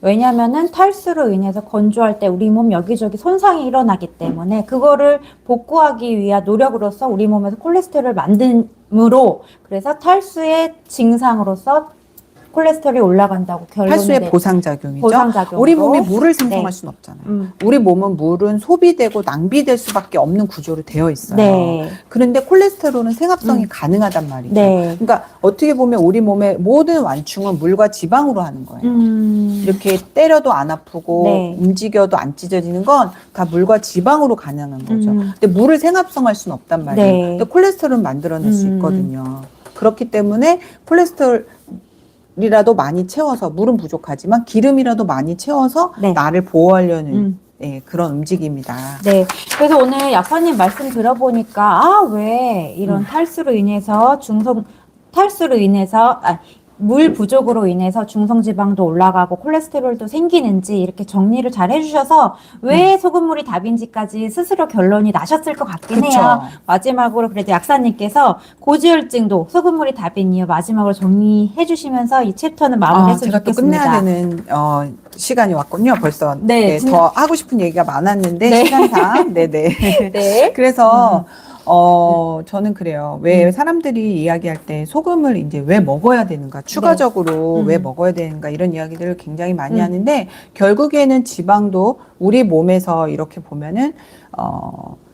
왜냐면은 탈수로 인해서 건조할 때 우리 몸 여기저기 손상이 일어나기 때문에 그거를 복구하기 위한 노력으로서 우리 몸에서 콜레스테롤을 만듦으로 그래서 탈수의 증상으로서 콜레스테롤이 올라간다고 결론이 탈수의 보상작용이죠. 보상작용으로. 우리 몸이 물을 생성할 수는 없잖아요. 우리 몸은 물은 소비되고 낭비될 수밖에 없는 구조로 되어 있어요. 네. 그런데 콜레스테롤은 생합성이 가능하단 말이죠. 네. 그러니까 어떻게 보면 우리 몸의 모든 완충은 물과 지방으로 하는 거예요. 이렇게 때려도 안 아프고 네. 움직여도 안 찢어지는 건 다 물과 지방으로 가능한 거죠. 근데 물을 생합성할 수는 없단 말이에요. 네. 근데 콜레스테롤은 만들어낼 수 있거든요. 그렇기 때문에 콜레스테롤이라도 많이 채워서 물은 부족하지만 기름이라도 많이 채워서 네. 나를 보호하려는 네, 그런 움직임이다. 네. 그래서 오늘 약사님 말씀 들어보니까 왜 이런 탈수로 인해서 물 부족으로 인해서 중성지방도 올라가고 콜레스테롤도 생기는지 이렇게 정리를 잘 해주셔서 왜 소금물이 답인지까지 스스로 결론이 나셨을 것 같긴 그쵸. 해요. 마지막으로 그래도 약사님께서 고지혈증도 소금물이 답인 이유 마지막으로 정리해 주시면서 이 챕터는 마무리했으면 제가 또 좋겠습니다. 끝내야 되는 시간이 왔군요. 벌써 네, 더 하고 싶은 얘기가 많았는데 네. 시간상 네네. 네. 그래서 저는 그래요. 왜 사람들이 이야기할 때 소금을 이제 왜 먹어야 되는가, 추가적으로 왜 먹어야 되는가 이런 이야기들을 굉장히 많이 하는데 결국에는 지방도 우리 몸에서 이렇게 보면은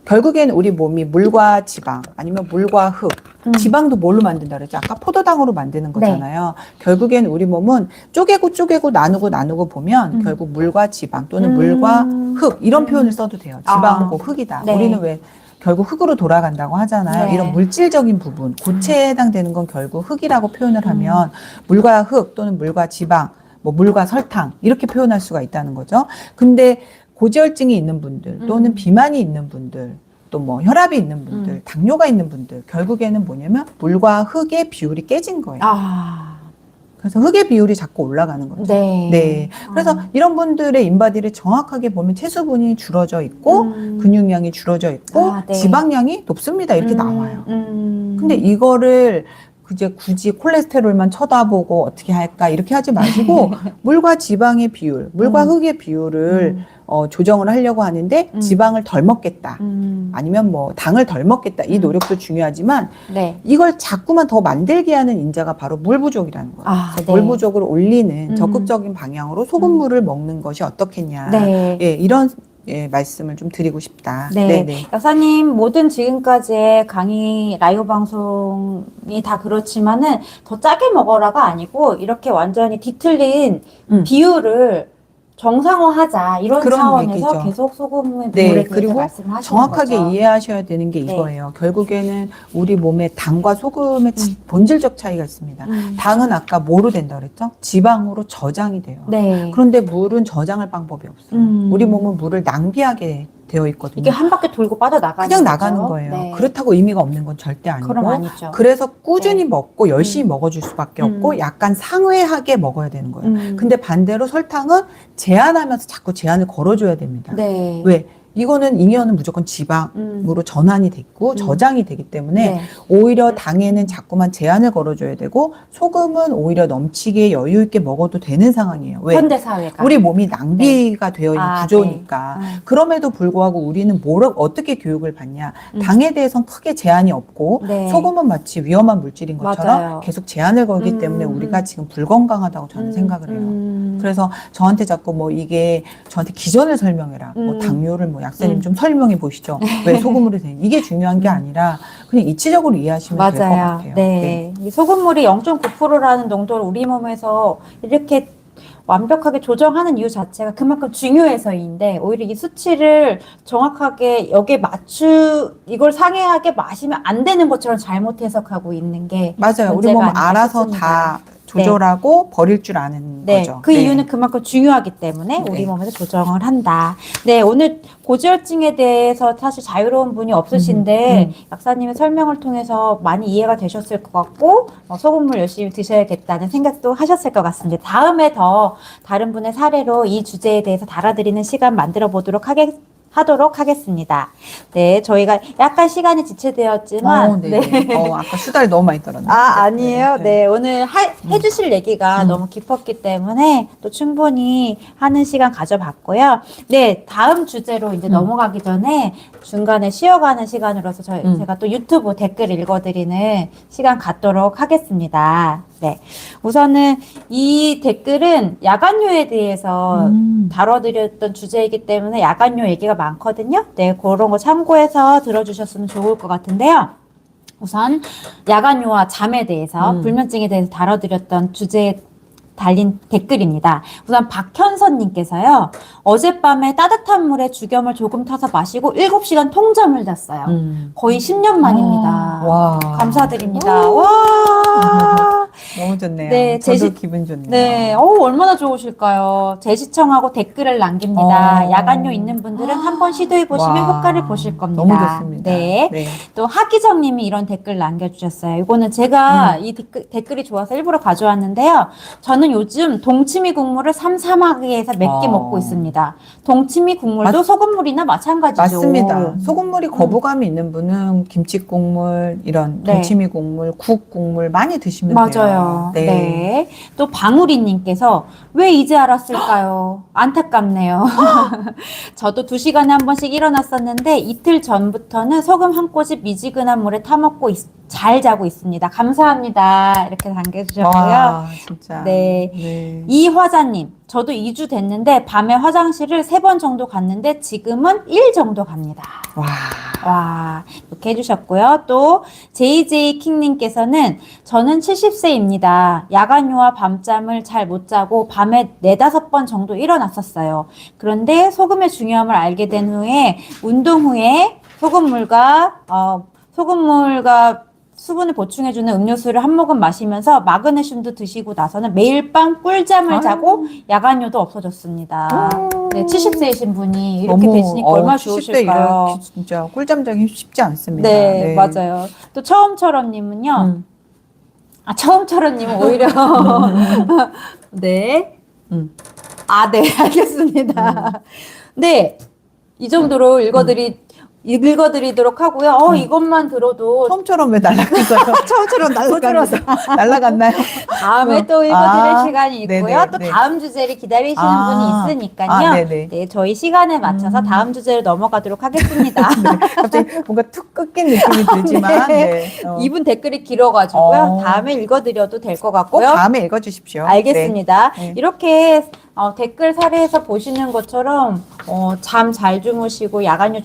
결국에는 우리 몸이 물과 지방 아니면 물과 흙, 지방도 뭘로 만든다 그랬죠? 아까 포도당으로 만드는 거잖아요. 결국에는 우리 몸은 쪼개고 나누고 보면 결국 물과 지방 또는 물과 흙 이런 표현을 써도 돼요. 지방하고 흙이다. 네. 우리는 왜 결국 흙으로 돌아간다고 하잖아요. 네. 이런 물질적인 부분, 고체에 해당되는 건 결국 흙이라고 표현을 하면 물과 흙 또는 물과 지방, 뭐 물과 설탕 이렇게 표현할 수가 있다는 거죠. 근데 고지혈증이 있는 분들 또는 비만이 있는 분들 또 뭐 혈압이 있는 분들, 당뇨가 있는 분들 결국에는 뭐냐면 물과 흙의 비율이 깨진 거예요. 그래서 흙의 비율이 자꾸 올라가는 거죠. 네. 네. 그래서 이런 분들의 인바디를 정확하게 보면 체수분이 줄어져 있고 근육량이 줄어져 있고 네. 지방량이 높습니다. 이렇게 나와요. 근데 이거를 이제 굳이 콜레스테롤만 쳐다보고 어떻게 할까 이렇게 하지 마시고 물과 지방의 비율, 물과 흙의 비율을 조정을 하려고 하는데 지방을 덜 먹겠다. 아니면 뭐 당을 덜 먹겠다. 이 노력도 중요하지만 네. 이걸 자꾸만 더 만들게 하는 인자가 바로 물 부족이라는 거예요. 그래서 물 부족을 올리는 적극적인 방향으로 소금물을 먹는 것이 어떻겠냐. 네. 예, 이런 말씀을 좀 드리고 싶다. 네. 네네. 약사님, 모든 지금까지의 강의 라이브 방송이 다 그렇지만은 더 짜게 먹어라가 아니고 이렇게 완전히 뒤틀린 비율을 정상화하자 이런 그런 차원에서 얘기죠. 계속 소금물에 네, 대해서 그리고 말씀을 하시는 정확하게 거죠. 이해하셔야 되는 게 이거예요. 결국에는 우리 몸에 당과 소금의 본질적 차이가 있습니다. 당은 아까 뭐로 된다 그랬죠? 지방으로 저장이 돼요. 네. 그런데 물은 저장할 방법이 없어요. 우리 몸은 물을 낭비하게 되어 있거든요. 이게 한 바퀴 돌고 빠져나가는 그냥 거죠? 나가는 거예요. 네. 그렇다고 의미가 없는 건 절대 아니고. 그럼 아니죠. 그래서 꾸준히 네. 먹고 열심히 먹어줄 수밖에 없고 약간 상회하게 먹어야 되는 거예요. 근데 반대로 설탕은 제한하면서 자꾸 제한을 걸어줘야 됩니다. 네. 왜? 이거는 잉여는 무조건 지방으로 전환이 됐고 저장이 되기 때문에 네. 오히려 당에는 자꾸만 제한을 걸어줘야 되고 소금은 오히려 넘치게 여유 있게 먹어도 되는 상황이에요. 왜? 현대 사회가 우리 몸이 낭비가 되어 있는 구조니까. 네. 그럼에도 불구하고 우리는 어떻게 교육을 받냐. 당에 대해서는 크게 제한이 없고 네. 소금은 마치 위험한 물질인 것처럼 맞아요. 계속 제한을 걸기 때문에 우리가 지금 불건강하다고 저는 생각을 해요. 그래서 저한테 자꾸 뭐 이게 저한테 기전을 설명해라. 뭐 당뇨를 뭐 약사님 좀 설명해 보시죠. 왜 소금물이 되는 이게 중요한 게 아니라 그냥 이치적으로 이해하시면 될 것 맞아요. 같아요. 네. 이 소금물이 0.9%라는 농도를 우리 몸에서 이렇게 완벽하게 조정하는 이유 자체가 그만큼 중요해서인데 오히려 이 수치를 정확하게 여기에 이걸 상회하게 마시면 안 되는 것처럼 잘못 해석하고 있는 게 맞아요. 우리 문제가 몸은 아닐까 알아서 싶습니다. 다 조절하고 버릴 줄 아는 네, 거죠. 그 이유는 그만큼 중요하기 때문에 우리 네. 몸에서 조정을 한다. 네, 오늘 고지혈증에 대해서 사실 자유로운 분이 없으신데 약사님의 설명을 통해서 많이 이해가 되셨을 것 같고 소금물 열심히 드셔야겠다는 생각도 하셨을 것 같습니다. 다음에 더 다른 분의 사례로 이 주제에 대해서 달아드리는 시간 만들어 보도록 하도록 하겠습니다. 네, 저희가 약간 시간이 지체되었지만 네. 아까 수다를 너무 많이 떨었네요. 아니에요. 네, 오늘 해주실 얘기가 너무 깊었기 때문에 또 충분히 하는 시간 가져봤고요. 네, 다음 주제로 이제 넘어가기 전에 중간에 쉬어가는 시간으로서 제가 또 유튜브 댓글 읽어드리는 시간 갖도록 하겠습니다. 네, 우선은 이 댓글은 야간요에 대해서 다뤄드렸던 주제이기 때문에 야간요 얘기가 많거든요. 네, 그런 거 참고해서 들어주셨으면 좋을 것 같은데요. 우선 야간요와 잠에 대해서 불면증에 대해서 다뤄드렸던 주제에 달린 댓글입니다. 우선 박현선님께서요. 어젯밤에 따뜻한 물에 죽염을 조금 타서 마시고 7시간 통잠을 잤어요. 거의 10년 만입니다. 와. 감사드립니다. 와. 너무 좋네요. 네, 저도 기분 좋네요. 네, 얼마나 좋으실까요? 재시청하고 댓글을 남깁니다. 야간요 있는 분들은 한번 시도해보시면 효과를 보실 겁니다. 너무 좋습니다. 네. 또 하기정님이 이런 댓글 남겨주셨어요. 이거는 제가 이 댓글이 좋아서 일부러 가져왔는데요. 저는 요즘 동치미 국물을 삼삼하게 해서 몇 개 먹고 있습니다. 동치미 국물도 소금물이나 마찬가지죠. 맞습니다. 소금물이 거부감이 있는 분은 김치 국물, 이런 동치미 국물, 국 국물 많이 드시면 돼요. 맞아요. 네. 또 방우리님께서 왜 이제 알았을까요? 안타깝네요. 저도 2시간에 한 번씩 일어났었는데 이틀 전부터는 소금 한 꼬집 미지근한 물에 타먹고 잘 자고 있습니다. 감사합니다. 이렇게 남겨주셨고요. 와, 진짜. 네. 이화자님, 저도 2주 됐는데 밤에 화장실을 3번 정도 갔는데 지금은 1 정도 갑니다. 와, 이렇게 해주셨고요. 또 JJ킹님께서는 저는 70세입니다. 야간요와 밤잠을 잘 못 자고 밤에 4-5번 정도 일어났었어요. 그런데 소금의 중요함을 알게 된 후에 운동 후에 소금물과 수분을 보충해주는 음료수를 한 모금 마시면서 마그네슘도 드시고 나서는 매일 밤 꿀잠을 자고 야간요도 없어졌습니다. 네, 70세이신 분이 이렇게 되시니까 얼마나 좋으실까요? 진짜 꿀잠 자기 쉽지 않습니다. 네, 맞아요. 또 처음처럼님은요. 처음처럼님은 오히려 네. 네, 알겠습니다. 네, 이 정도로 읽어드리도록 하고요. 이것만 들어도 처음처럼 왜 날아갔어요? 처음처럼 날아갔나요? 다음에 또 읽어드릴 시간이 있고요. 또 다음 주제를 기다리시는 분이 있으니까요. 네, 저희 시간에 맞춰서 다음 주제로 넘어가도록 하겠습니다. 갑자기 뭔가 툭 끊긴 느낌이 들지만 이분 댓글이 길어가지고요. 다음에 읽어드려도 될 것 같고요. 꼭 다음에 읽어주십시오. 알겠습니다. 이렇게 댓글 사례에서 보시는 것처럼 잠 잘 주무시고 야간요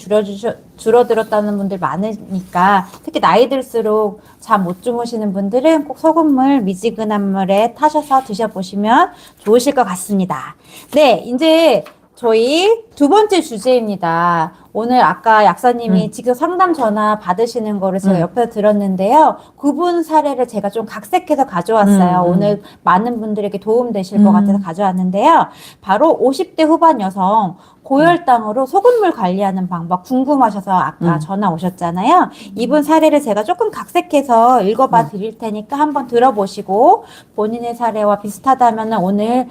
줄어들었다는 분들 많으니까 특히 나이 들수록 잠 못 주무시는 분들은 꼭 소금물 미지근한 물에 타셔서 드셔보시면 좋으실 것 같습니다. 네, 이제 저희 2번째 주제입니다. 오늘 아까 약사님이 직접 상담 전화 받으시는 거를 제가 옆에서 들었는데요. 그분 사례를 제가 좀 각색해서 가져왔어요. 오늘 많은 분들에게 도움되실 것 같아서 가져왔는데요. 바로 50대 후반 여성 고혈당으로 소금물 관리하는 방법 궁금하셔서 아까 전화 오셨잖아요. 이분 사례를 제가 조금 각색해서 읽어봐 드릴 테니까 한번 들어보시고 본인의 사례와 비슷하다면 오늘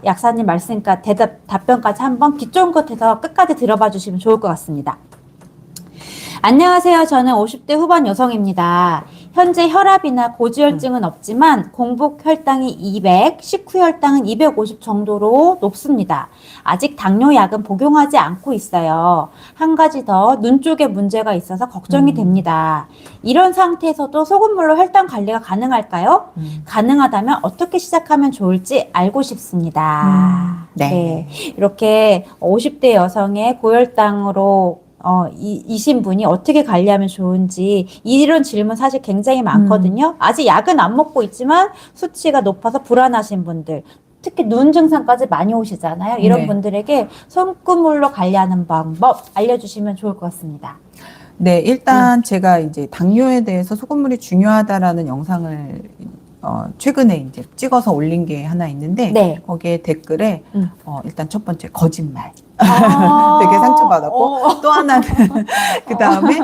약사님 말씀까지 답변까지 한번 귀 쫑긋해서 끝까지 들어봐 주시면 좋을 것 같습니다. 안녕하세요. 저는 50대 후반 여성입니다. 현재 혈압이나 고지혈증은 없지만 공복 혈당이 200, 식후 혈당은 250 정도로 높습니다. 아직 당뇨약은 복용하지 않고 있어요. 한 가지 더 눈 쪽에 문제가 있어서 걱정이 됩니다. 이런 상태에서도 소금물로 혈당 관리가 가능할까요? 가능하다면 어떻게 시작하면 좋을지 알고 싶습니다. 네. 이렇게 50대 여성의 고혈당으로 이신 분이 어떻게 관리하면 좋은지 이런 질문 사실 굉장히 많거든요. 아직 약은 안 먹고 있지만 수치가 높아서 불안하신 분들 특히 눈 증상까지 많이 오시잖아요. 이런 분들에게 소금물로 관리하는 방법 알려주시면 좋을 것 같습니다. 네, 일단 제가 이제 당뇨에 대해서 소금물이 중요하다라는 영상을 최근에 이제 찍어서 올린 게 하나 있는데 거기에 댓글에 일단 첫 번째 거짓말 되게 상처받았고 또 하나는 그 다음에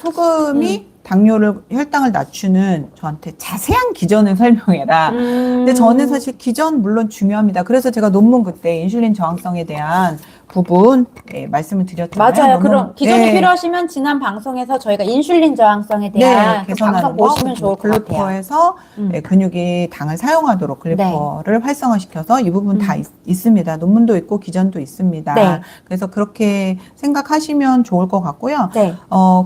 소금이 당뇨를 혈당을 낮추는 저한테 자세한 기전을 설명해라. 근데 저는 사실 기전 물론 중요합니다. 그래서 제가 논문 그때 인슐린 저항성에 대한 부분 말씀을 드렸잖아요. 맞아요. 그럼 기전이 필요하시면 지난 방송에서 저희가 인슐린 저항성에 대한 그 방송 보시면 좋을 것 같아요. 글리퍼에서 근육이 당을 사용하도록 글리퍼를 활성화시켜서 이 부분 다 있습니다. 논문도 있고 기전도 있습니다. 네. 그래서 그렇게 생각하시면 좋을 것 같고요. 네.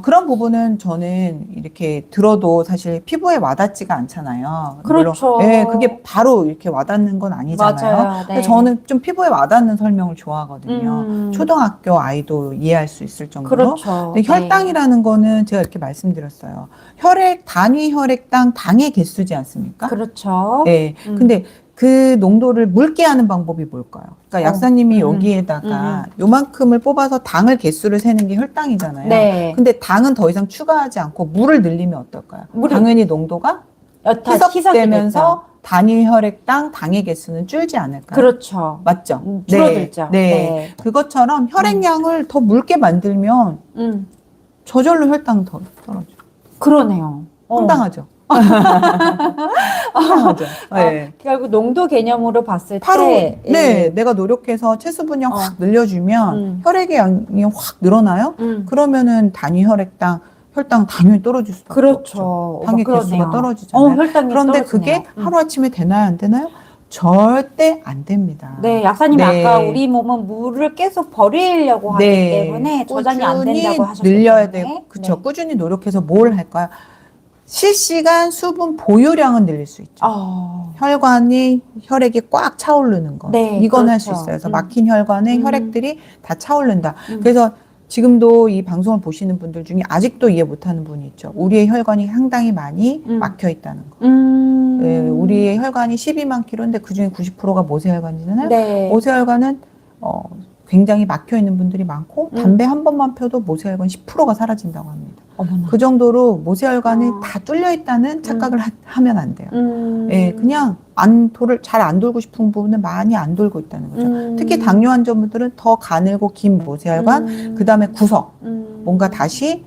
그런 부분은 저는 이렇게 들어도 사실 피부에 와닿지가 않잖아요. 그렇죠. 네, 그게 바로 이렇게 와닿는 건 아니잖아요. 맞아요. 네. 저는 좀 피부에 와닿는 설명을 좋아하거든요. 초등학교 아이도 이해할 수 있을 정도로. 그렇죠. 근데 혈당이라는 거는 제가 이렇게 말씀드렸어요. 단위 혈액당 당의 개수지 않습니까? 그렇죠. 네. 근데 그 농도를 묽게 하는 방법이 뭘까요? 그러니까 약사님이 여기에다가 요만큼을 뽑아서 당을 개수를 세는 게 혈당이잖아요. 네. 근데 당은 더 이상 추가하지 않고 물을 늘리면 어떨까요? 당연히 농도가 희석되면서 단위 혈액당 당의 개수는 줄지 않을까요? 그렇죠. 맞죠? 줄어들죠. 네. 그것처럼 혈액량을 더 묽게 만들면 저절로 혈당 더 떨어져요. 그러네요. 황당하죠? 황당하죠. 네. 결국 농도 개념으로 봤을 바로, 때. 내가 노력해서 체수 분량 확 늘려주면 혈액의 양이 확 늘어나요? 그러면은 단위 혈당 당연히 떨어질 수밖에 없죠. 당의 개수가 떨어지잖아요. 혈당이 그런데 떨어지네요. 그게 하루아침에 되나요? 안 되나요? 절대 안 됩니다. 네, 약사님이 아까 우리 몸은 물을 계속 버리려고 하기 때문에 저장이 안 된다고 하셨기 늘려야 때문에. 되고, 그렇죠. 꾸준히 노력해서 뭘 할까요? 실시간 수분 보유량은 늘릴 수 있죠. 혈액이 꽉 차오르는 거. 이건 할 수 있어요. 그래서 막힌 혈관에 혈액들이 다 차오른다. 그래서 지금도 이 방송을 보시는 분들 중에 아직도 이해 못하는 분이 있죠. 우리의 혈관이 상당히 많이 막혀 있다는 거. 네, 우리의 혈관이 12만 킬로인데 그중에 90%가 모세혈관이잖아요. 네. 모세혈관은 굉장히 막혀 있는 분들이 많고 담배 한 번만 펴도 모세혈관 10%가 사라진다고 합니다. 어머나. 그 정도로 모세혈관이 다 뚫려 있다는 착각을 하면 안 돼요. 예, 그냥 돌을 잘 안 돌고 싶은 부분은 많이 안 돌고 있다는 거죠. 특히 당뇨 환자분들은 더 가늘고 긴 모세혈관, 그 다음에 구석, 뭔가 다시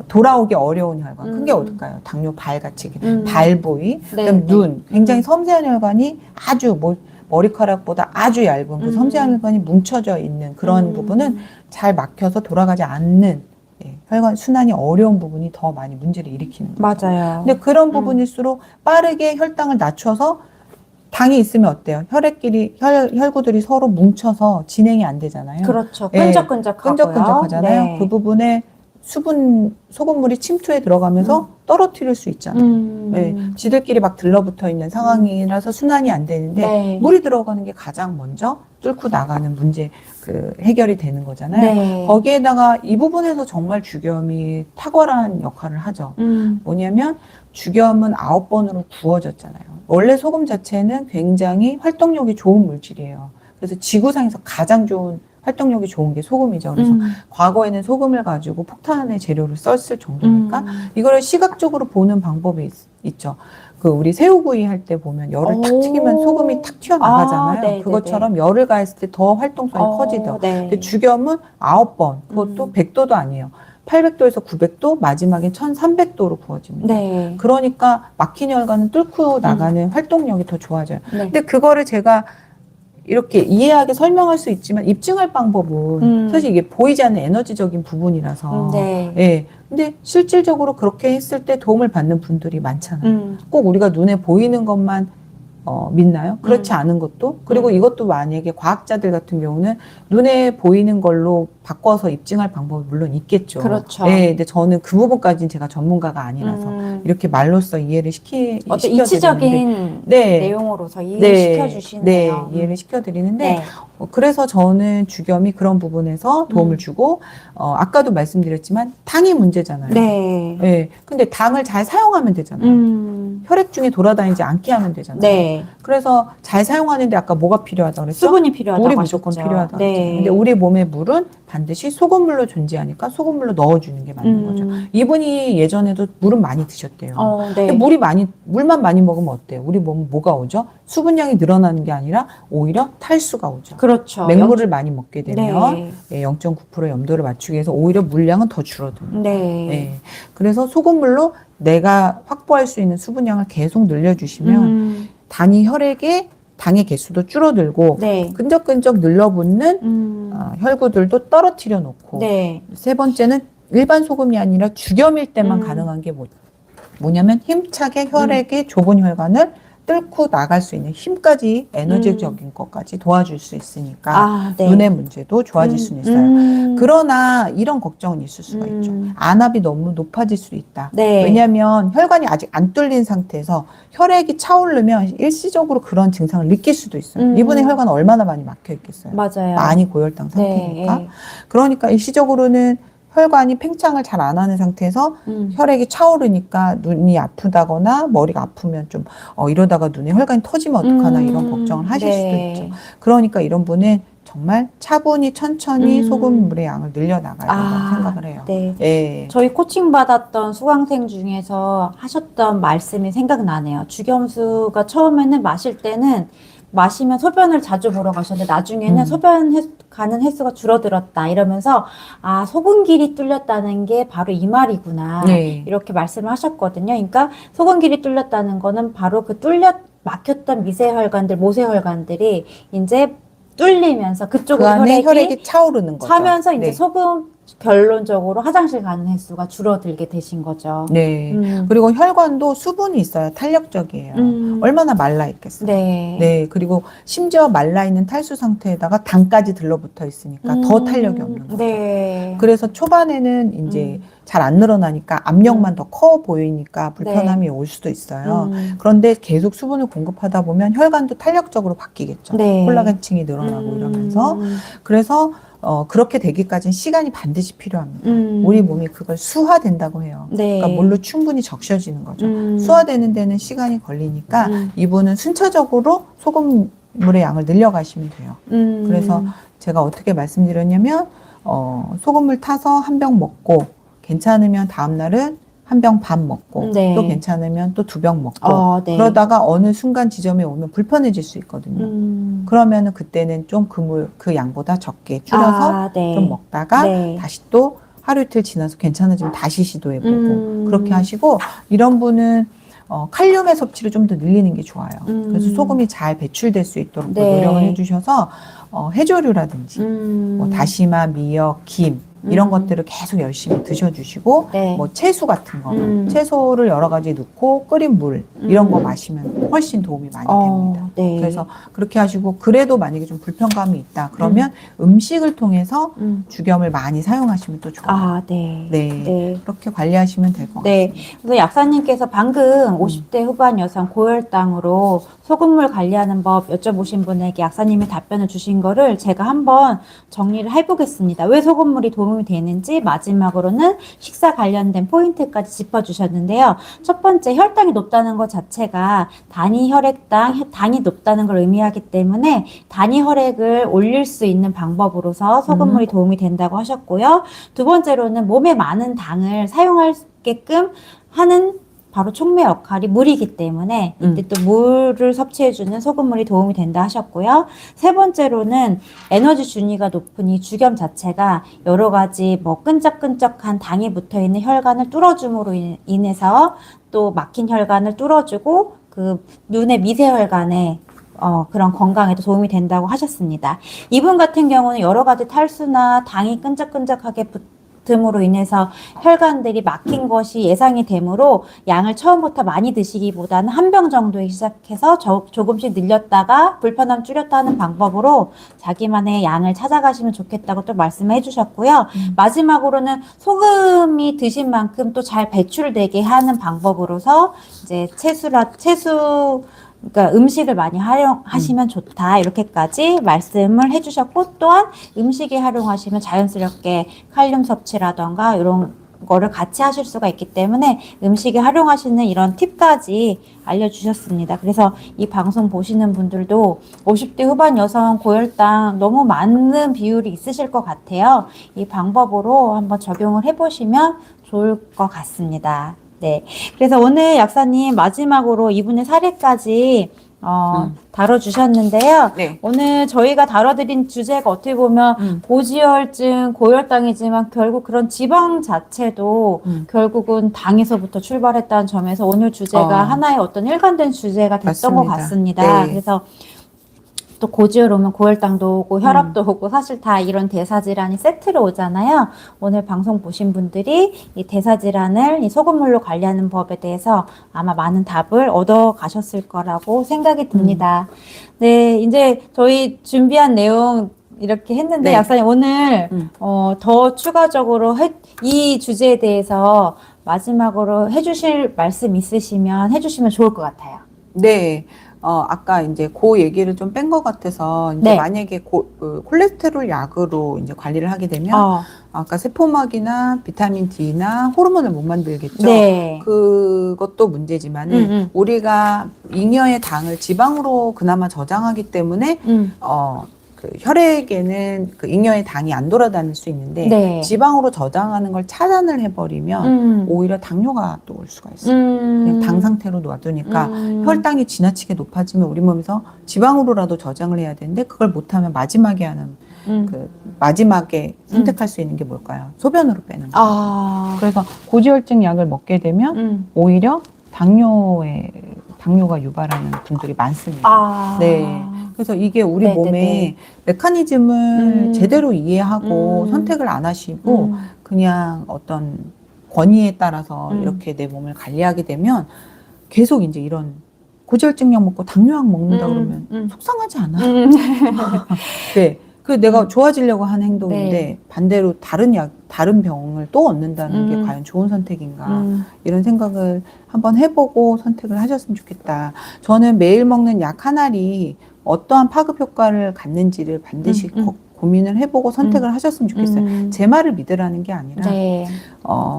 돌아오기 어려운 혈관. 그게 어떨까요? 당뇨 발같이 발 부위, 그다음 눈, 굉장히 섬세한 혈관이 아주 머리카락보다 아주 얇은 그 섬세한 혈관이 뭉쳐져 있는 그런 부분은 잘 막혀서 돌아가지 않는 혈관 순환이 어려운 부분이 더 많이 문제를 일으키는 거죠. 맞아요. 근데 그런 부분일수록 빠르게 혈당을 낮춰서 당이 있으면 어때요? 혈구들이 서로 뭉쳐서 진행이 안 되잖아요. 그렇죠. 끈적끈적하잖아요. 네. 그 부분에 소금물이 침투해 들어가면서 떨어뜨릴 수 있잖아요. 네. 지들끼리 막 들러붙어 있는 상황이라서 순환이 안 되는데 물이 들어가는 게 가장 먼저 뚫고 나가는 문제 해결이 되는 거잖아요. 거기에다가 이 부분에서 정말 주겸이 탁월한 역할을 하죠. 뭐냐면 주겸은 9번으로 구워졌잖아요. 원래 소금 자체는 굉장히 활동력이 좋은 물질이에요. 그래서 지구상에서 가장 좋은 활동력이 좋은 게 소금이죠. 그래서 과거에는 소금을 가지고 폭탄의 재료를 썼을 정도니까 이거를 시각적으로 보는 방법이 있죠. 우리 새우구이 할 때 보면 열을 탁 튀기면 소금이 탁 튀어나가잖아요. 그것처럼 열을 가했을 때 더 활동성이 커지죠. 근데 주겸은 9번, 그것도 100도도 아니에요. 800도에서 900도, 마지막에 1300도로 구워집니다. 그러니까 막힌 혈관은 뚫고 나가는 활동력이 더 좋아져요. 근데 그거를 제가 이렇게 이해하게 설명할 수 있지만 입증할 방법은 사실 이게 보이지 않는 에너지적인 부분이라서 예. 근데 실질적으로 그렇게 했을 때 도움을 받는 분들이 많잖아요. 꼭 우리가 눈에 보이는 것만 믿나요? 그렇지 않은 것도. 그리고 이것도 만약에 과학자들 같은 경우는 눈에 보이는 걸로 바꿔서 입증할 방법이 물론 있겠죠. 그렇죠. 네, 근데 저는 그 부분까지는 제가 전문가가 아니라서 이렇게 말로써 이해를 어떤 이치적인 내용으로서 이해시켜 주시네요. 이해를 시켜드리는데 그래서 저는 주겸이 그런 부분에서 도움을 주고 아까도 말씀드렸지만 당이 문제잖아요. 근데 당을 잘 사용하면 되잖아요. 혈액 중에 돌아다니지 않게 하면 되잖아요. 그래서 잘 사용하는데 아까 뭐가 필요하다고 그랬죠? 수분이 필요하다고 물이 무조건 하셨죠. 필요하다고 네. 했죠. 근데 우리 몸의 물은 반드시 소금물로 존재하니까 소금물로 넣어주는 게 맞는 거죠. 이분이 예전에도 물은 많이 드셨대요. 네. 근데 물만 많이 먹으면 어때요? 우리 몸은 뭐가 오죠? 수분량이 늘어나는 게 아니라 오히려 탈수가 오죠. 그렇죠. 맹물을 많이 먹게 되면 네. 0.9% 염도를 맞추기 위해서 오히려 물량은 더 줄어듭니다. 네. 네. 그래서 소금물로 내가 확보할 수 있는 수분량을 계속 늘려주시면 단위 혈액의 당의 개수도 줄어들고 네. 끈적끈적 늘러붙는 혈구들도 떨어뜨려 놓고 네. 세 번째는 일반 소금이 아니라 죽염일 때만 가능한 게 뭐냐면 힘차게 혈액의 좁은 혈관을 뚫고 나갈 수 있는 힘까지 에너지적인 것까지 도와줄 수 있으니까 네. 눈의 문제도 좋아질 수는 있어요. 그러나 이런 걱정은 있을 수가 있죠. 안압이 너무 높아질 수 있다. 네. 왜냐하면 혈관이 아직 안 뚫린 상태에서 혈액이 차오르면 일시적으로 그런 증상을 느낄 수도 있어요. 이분의 혈관은 얼마나 많이 막혀 있겠어요. 맞아요. 많이 고혈당 상태니까. 네. 그러니까 일시적으로는 혈관이 팽창을 잘 안 하는 상태에서 혈액이 차오르니까 눈이 아프다거나 머리가 아프면 좀 이러다가 눈에 혈관이 터지면 어떡하나 이런 걱정을 하실 수도 있죠. 그러니까 이런 분은 정말 차분히 천천히 소금물의 양을 늘려나가야 된다고 생각을 해요. 네. 예. 저희 코칭 받았던 수강생 중에서 하셨던 말씀이 생각나네요. 주겸수가 처음에는 마실 때는 마시면 소변을 자주 보러 가셨는데 나중에는 소변 가는 횟수가 줄어들었다 이러면서 소금길이 뚫렸다는 게 바로 이 말이구나. 네. 이렇게 말씀을 하셨거든요. 그러니까 소금길이 뚫렸다는 거는 바로 그 막혔던 미세혈관들, 모세혈관들이 이제 뚫리면서 그쪽으로 혈액이 차오르는 거죠. 차면서 이제 소금 결론적으로 화장실 가는 횟수가 줄어들게 되신 거죠. 네. 그리고 혈관도 수분이 있어야 탄력적이에요. 얼마나 말라 있겠어요. 네. 네. 그리고 심지어 말라 있는 탈수 상태에다가 당까지 들러붙어 있으니까 더 탄력이 없는 거죠. 네. 그래서 초반에는 이제 잘 안 늘어나니까 압력만 더 커 보이니까 불편함이 올 수도 있어요. 그런데 계속 수분을 공급하다 보면 혈관도 탄력적으로 바뀌겠죠. 네. 콜라겐층이 늘어나고 이러면서. 그래서 그렇게 되기까지는 시간이 반드시 필요합니다. 우리 몸이 그걸 수화된다고 해요. 네. 그러니까 물로 충분히 적셔지는 거죠. 수화되는 데는 시간이 걸리니까 이분은 순차적으로 소금물의 양을 늘려가시면 돼요. 그래서 제가 어떻게 말씀드렸냐면 소금물 타서 한 병 먹고 괜찮으면 다음날은 한 병 반 먹고 네. 또 괜찮으면 또 2병 먹고 네. 그러다가 어느 순간 지점에 오면 불편해질 수 있거든요. 그러면은 그때는 좀 그 양보다 적게 줄여서 네. 좀 먹다가 네. 다시 또 하루 이틀 지나서 괜찮아지면 다시 시도해보고 그렇게 하시고 이런 분은 칼륨의 섭취를 좀 더 늘리는 게 좋아요. 그래서 소금이 잘 배출될 수 있도록 네. 노력을 해주셔서 해조류라든지 뭐 다시마, 미역, 김 이런 것들을 계속 열심히 드셔주시고 네. 뭐 채소 같은 거 채소를 여러 가지 넣고 끓인 물 이런 거 마시면 훨씬 도움이 많이 됩니다. 네. 그래서 그렇게 하시고 그래도 만약에 좀 불편감이 있다 그러면 음식을 통해서 죽염을 많이 사용하시면 또 좋아요. 네. 네. 네. 그렇게 관리하시면 될 것 네. 같습니다. 그래서 약사님께서 방금 50대 후반 여성 고혈당으로 소금물 관리하는 법 여쭤보신 분에게 약사님이 답변을 주신 거를 제가 한번 정리를 해보겠습니다. 왜 소금물이 도움이 되는지 마지막으로는 식사 관련된 포인트까지 짚어주셨는데요. 첫 번째, 혈당이 높다는 것 자체가 단위 혈액당, 당이 높다는 걸 의미하기 때문에 단위 혈액을 올릴 수 있는 방법으로서 소금물이 도움이 된다고 하셨고요. 두 번째로는 몸에 많은 당을 사용하게끔 하는 바로 촉매 역할이 물이기 때문에 이때 또 물을 섭취해주는 소금물이 도움이 된다 하셨고요. 세 번째로는 에너지 준위가 높은 이 죽염 자체가 여러 가지 뭐 끈적끈적한 당이 붙어있는 혈관을 뚫어줌으로 인해서 또 막힌 혈관을 뚫어주고 그 눈의 미세혈관에 그런 건강에도 도움이 된다고 하셨습니다. 이분 같은 경우는 여러 가지 탈수나 당이 끈적끈적하게 듬으로 인해서 혈관들이 막힌 것이 예상이 되므로 양을 처음부터 많이 드시기보다는 한 병 정도에 시작해서 조금씩 늘렸다가 불편함 줄였다 하는 방법으로 자기만의 양을 찾아가시면 좋겠다고 또 말씀해 주셨고요. 마지막으로는 소금이 드신 만큼 또 잘 배출되게 하는 방법으로서 이제 그러니까 음식을 많이 활용하시면 좋다 이렇게까지 말씀을 해주셨고 또한 음식에 활용하시면 자연스럽게 칼륨 섭취라던가 이런 거를 같이 하실 수가 있기 때문에 음식에 활용하시는 이런 팁까지 알려주셨습니다. 그래서 이 방송 보시는 분들도 50대 후반 여성 고혈당 너무 많은 비율이 있으실 것 같아요. 이 방법으로 한번 적용을 해보시면 좋을 것 같습니다. 네. 그래서 오늘 약사님 마지막으로 이분의 사례까지 다뤄주셨는데요. 네. 오늘 저희가 다뤄드린 주제가 어떻게 보면 고지혈증, 고혈당이지만 결국 그런 지방 자체도 결국은 당에서부터 출발했다는 점에서 오늘 주제가 하나의 어떤 일관된 주제가 됐던 것 같습니다. 네. 그래서 또 고지혈 오면 고혈당도 오고 혈압도 오고 사실 다 이런 대사질환이 세트로 오잖아요. 오늘 방송 보신 분들이 이 대사질환을 이 소금물로 관리하는 법에 대해서 아마 많은 답을 얻어 가셨을 거라고 생각이 듭니다. 네, 이제 저희 준비한 내용 이렇게 했는데 네. 약사님 오늘 더 추가적으로 이 주제에 대해서 마지막으로 해주실 말씀 있으시면 해주시면 좋을 것 같아요. 네. 아까 이제 그 얘기를 좀 뺀 것 같아서, 이제 네. 만약에 콜레스테롤 약으로 이제 관리를 하게 되면, 아까 세포막이나 비타민 D나 호르몬을 못 만들겠죠. 네. 그것도 문제지만은, 우리가 잉여의 당을 지방으로 그나마 저장하기 때문에, 그 혈액에는 그 잉여의 당이 안 돌아다닐 수 있는데, 네. 지방으로 저장하는 걸 차단을 해버리면 오히려 당뇨가 또 올 수가 있어요. 그냥 당 상태로 놔두니까 혈당이 지나치게 높아지면 우리 몸에서 지방으로라도 저장을 해야 되는데, 그걸 못하면 마지막에 하는 마지막에 선택할 수 있는 게 뭘까요? 소변으로 빼는 거예요. 그래서 고지혈증 약을 먹게 되면 오히려 당뇨가 유발하는 분들이 많습니다. 네. 그래서 이게 우리 네네네. 몸의 메커니즘을 제대로 이해하고 선택을 안 하시고 그냥 어떤 권위에 따라서 이렇게 내 몸을 관리하게 되면 계속 이제 이런 고지혈증 약 먹고 당뇨약 먹는다 그러면 속상하지 않아요? 네. 그 내가 좋아지려고 하는 행동인데 네. 반대로 다른 병을 또 얻는다는 게 과연 좋은 선택인가 이런 생각을 한번 해보고 선택을 하셨으면 좋겠다. 저는 매일 먹는 약 한 알이 어떠한 파급 효과를 갖는지를 반드시 고민을 해보고 선택을 하셨으면 좋겠어요. 제 말을 믿으라는 게 아니라 네.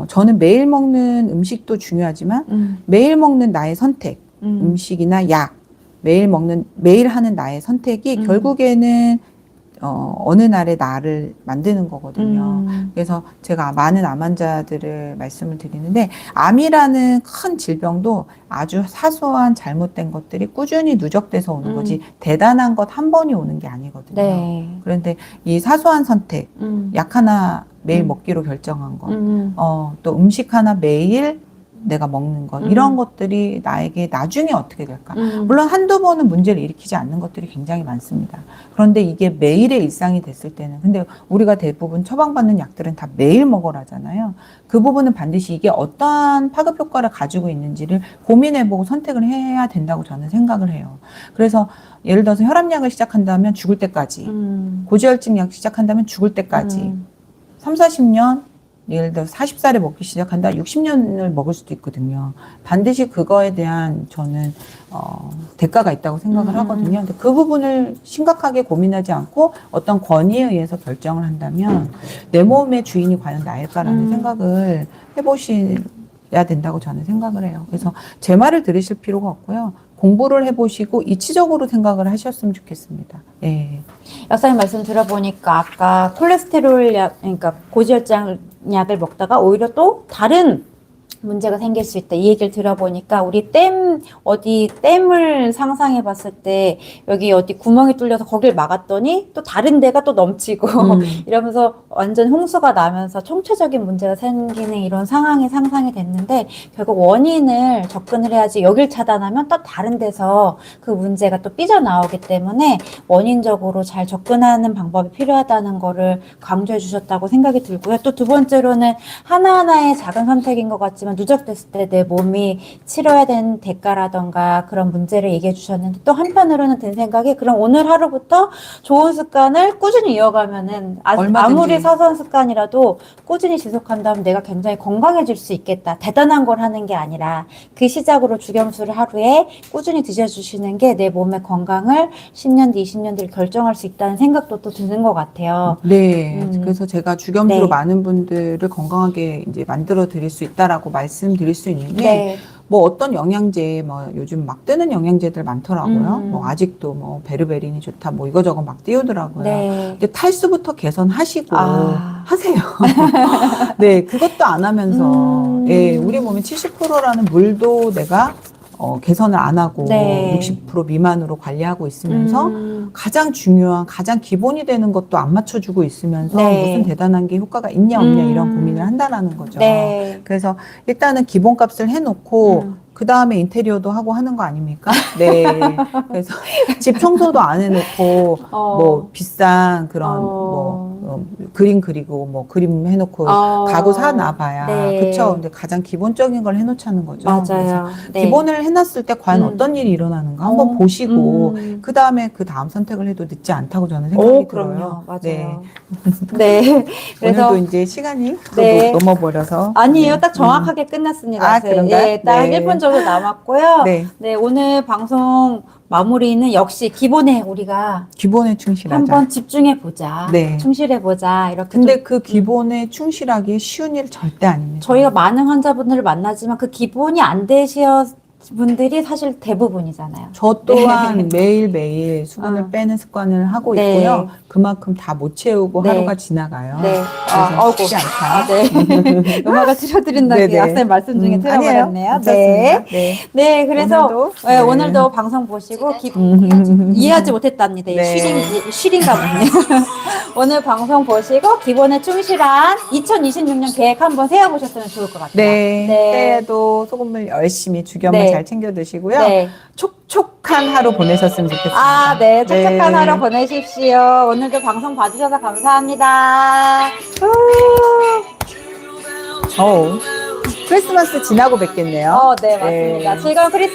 저는 매일 먹는 음식도 중요하지만 매일 먹는 나의 선택, 음식이나 약, 매일 하는 나의 선택이 결국에는 어느 날에 나를 만드는 거거든요. 그래서 제가 많은 암 환자들을 말씀을 드리는데, 암이라는 큰 질병도 아주 사소한 잘못된 것들이 꾸준히 누적돼서 오는 거지, 대단한 것 한 번이 오는 게 아니거든요. 네. 그런데 이 사소한 선택, 약 하나 매일 먹기로 결정한 것, 또 음식 하나 매일 내가 먹는 것, 이런 것들이 나에게 나중에 어떻게 될까? 물론 한두 번은 문제를 일으키지 않는 것들이 굉장히 많습니다. 그런데 이게 매일의 일상이 됐을 때는, 근데 우리가 대부분 처방받는 약들은 다 매일 먹으라잖아요. 그 부분은 반드시 이게 어떠한 파급 효과를 가지고 있는지를 고민해보고 선택을 해야 된다고 저는 생각을 해요. 그래서 예를 들어서 혈압약을 시작한다면 죽을 때까지, 고지혈증 약 시작한다면 죽을 때까지, 3, 40년, 예를 들어 40살에 먹기 시작한다 60년을 먹을 수도 있거든요. 반드시 그거에 대한 저는 대가가 있다고 생각을 하거든요. 근데 그 부분을 심각하게 고민하지 않고 어떤 권위에 의해서 결정을 한다면 내 몸의 주인이 과연 나일까라는 생각을 해보셔야 된다고 저는 생각을 해요. 그래서 제 말을 들으실 필요가 없고요. 공부를 해보시고 이치적으로 생각을 하셨으면 좋겠습니다. 예. 약사님 말씀 들어보니까 아까 콜레스테롤 약, 그러니까 고지혈증 약을 먹다가 오히려 또 다른 문제가 생길 수 있다. 이 얘기를 들어보니까 우리 댐을 상상해 봤을 때 여기 어디 구멍이 뚫려서 거길 막았더니 또 다른 데가 또 넘치고 이러면서 완전 홍수가 나면서 총체적인 문제가 생기는 이런 상황이 상상이 됐는데 결국 원인을 접근을 해야지 여길 차단하면 또 다른 데서 그 문제가 또 삐져나오기 때문에 원인적으로 잘 접근하는 방법이 필요하다는 거를 강조해 주셨다고 생각이 들고요. 또 두 번째로는 하나하나의 작은 선택인 것 같지만 얘기했지만 누적됐을 때 내 몸이 치러야 되는 대가라던가 그런 문제를 얘기해 주셨는데 또 한편으로는 든 생각이 그럼 오늘 하루부터 좋은 습관을 꾸준히 이어가면은 아무리 사소한 습관이라도 꾸준히 지속한다면 내가 굉장히 건강해질 수 있겠다. 대단한 걸 하는 게 아니라 그 시작으로 죽염수를 하루에 꾸준히 드셔주시는 게 내 몸의 건강을 10년 뒤, 20년 뒤를 결정할 수 있다는 생각도 또 드는 것 같아요. 네. 그래서 제가 죽염수로 많은 분들을 건강하게 이제 만들어 드릴 수 있다라고 말씀드릴 수 있는 게 뭐 어떤 영양제, 뭐 요즘 막 뜨는 영양제들 많더라고요. 뭐 아직도 뭐 베르베린이 좋다, 뭐 이거저거 막 띄우더라고요. 근데 탈수부터 개선하시고 하세요. 네, 그것도 안 하면서 예, 우리 몸의 70%라는 물도 내가 개선을 안 하고 60% 미만으로 관리하고 있으면서 가장 중요한 가장 기본이 되는 것도 안 맞춰주고 있으면서 무슨 대단한 게 효과가 있냐 없냐 이런 고민을 한다라는 거죠. 그래서 일단은 기본값을 해놓고 그 다음에 인테리어도 하고 하는 거 아닙니까? 네. 그래서 집 청소도 안 해놓고 뭐 비싼 그런 그림 그리고 뭐 그림 해놓고 가구 사놔봐야 그쵸? 근데 가장 기본적인 걸 해놓자는 거죠. 맞아요. 기본을 해놨을 때 과연 어떤 일이 일어나는가 한번 보시고 그 다음에 그 다음 선택을 해도 늦지 않다고 저는 생각이 들어요. 맞아요. 네. 그래서 오늘도 이제 시간이 넘어버려서 아니에요. 딱 정확하게 끝났습니다. 그런가요? 예, 딱 1분 정도 남았고요. 네, 오늘 방송 마무리는 역시 기본에 우리가 기본에 충실하자. 한번 집중해 보자. 충실해 보자. 이렇게. 근데 그 기본에 충실하기 쉬운 일 절대 아닙니다. 저희가 많은 환자분들을 만나지만 그 기본이 안 되셔 분들이 사실 대부분이잖아요. 저 또한 매일매일 수분을 빼는 습관을 하고 있고요. 그만큼 다 못 채우고 하루가 지나가요. 그래서 쉽지 않다. 음악을 틀어드린다고 약사님 말씀 중에 틀어버렸네요. 네, 그래서 오늘도 방송 보시고 이해하지 못했답니다. 쉬린가 보네요. 오늘 방송 보시고 기본에 충실한 2026년 계획 한번 세워보셨으면 좋을 것 같아요. 새해에도 소금물 열심히 죽염을 잘 챙겨 드시고요. 촉촉한 하루 보내셨으면 좋겠습니다. 촉촉한 하루 보내십시오. 오늘도 방송 봐주셔서 감사합니다. 크리스마스 지나고 뵙겠네요. 네, 맞습니다. 즐거운 크리스마스.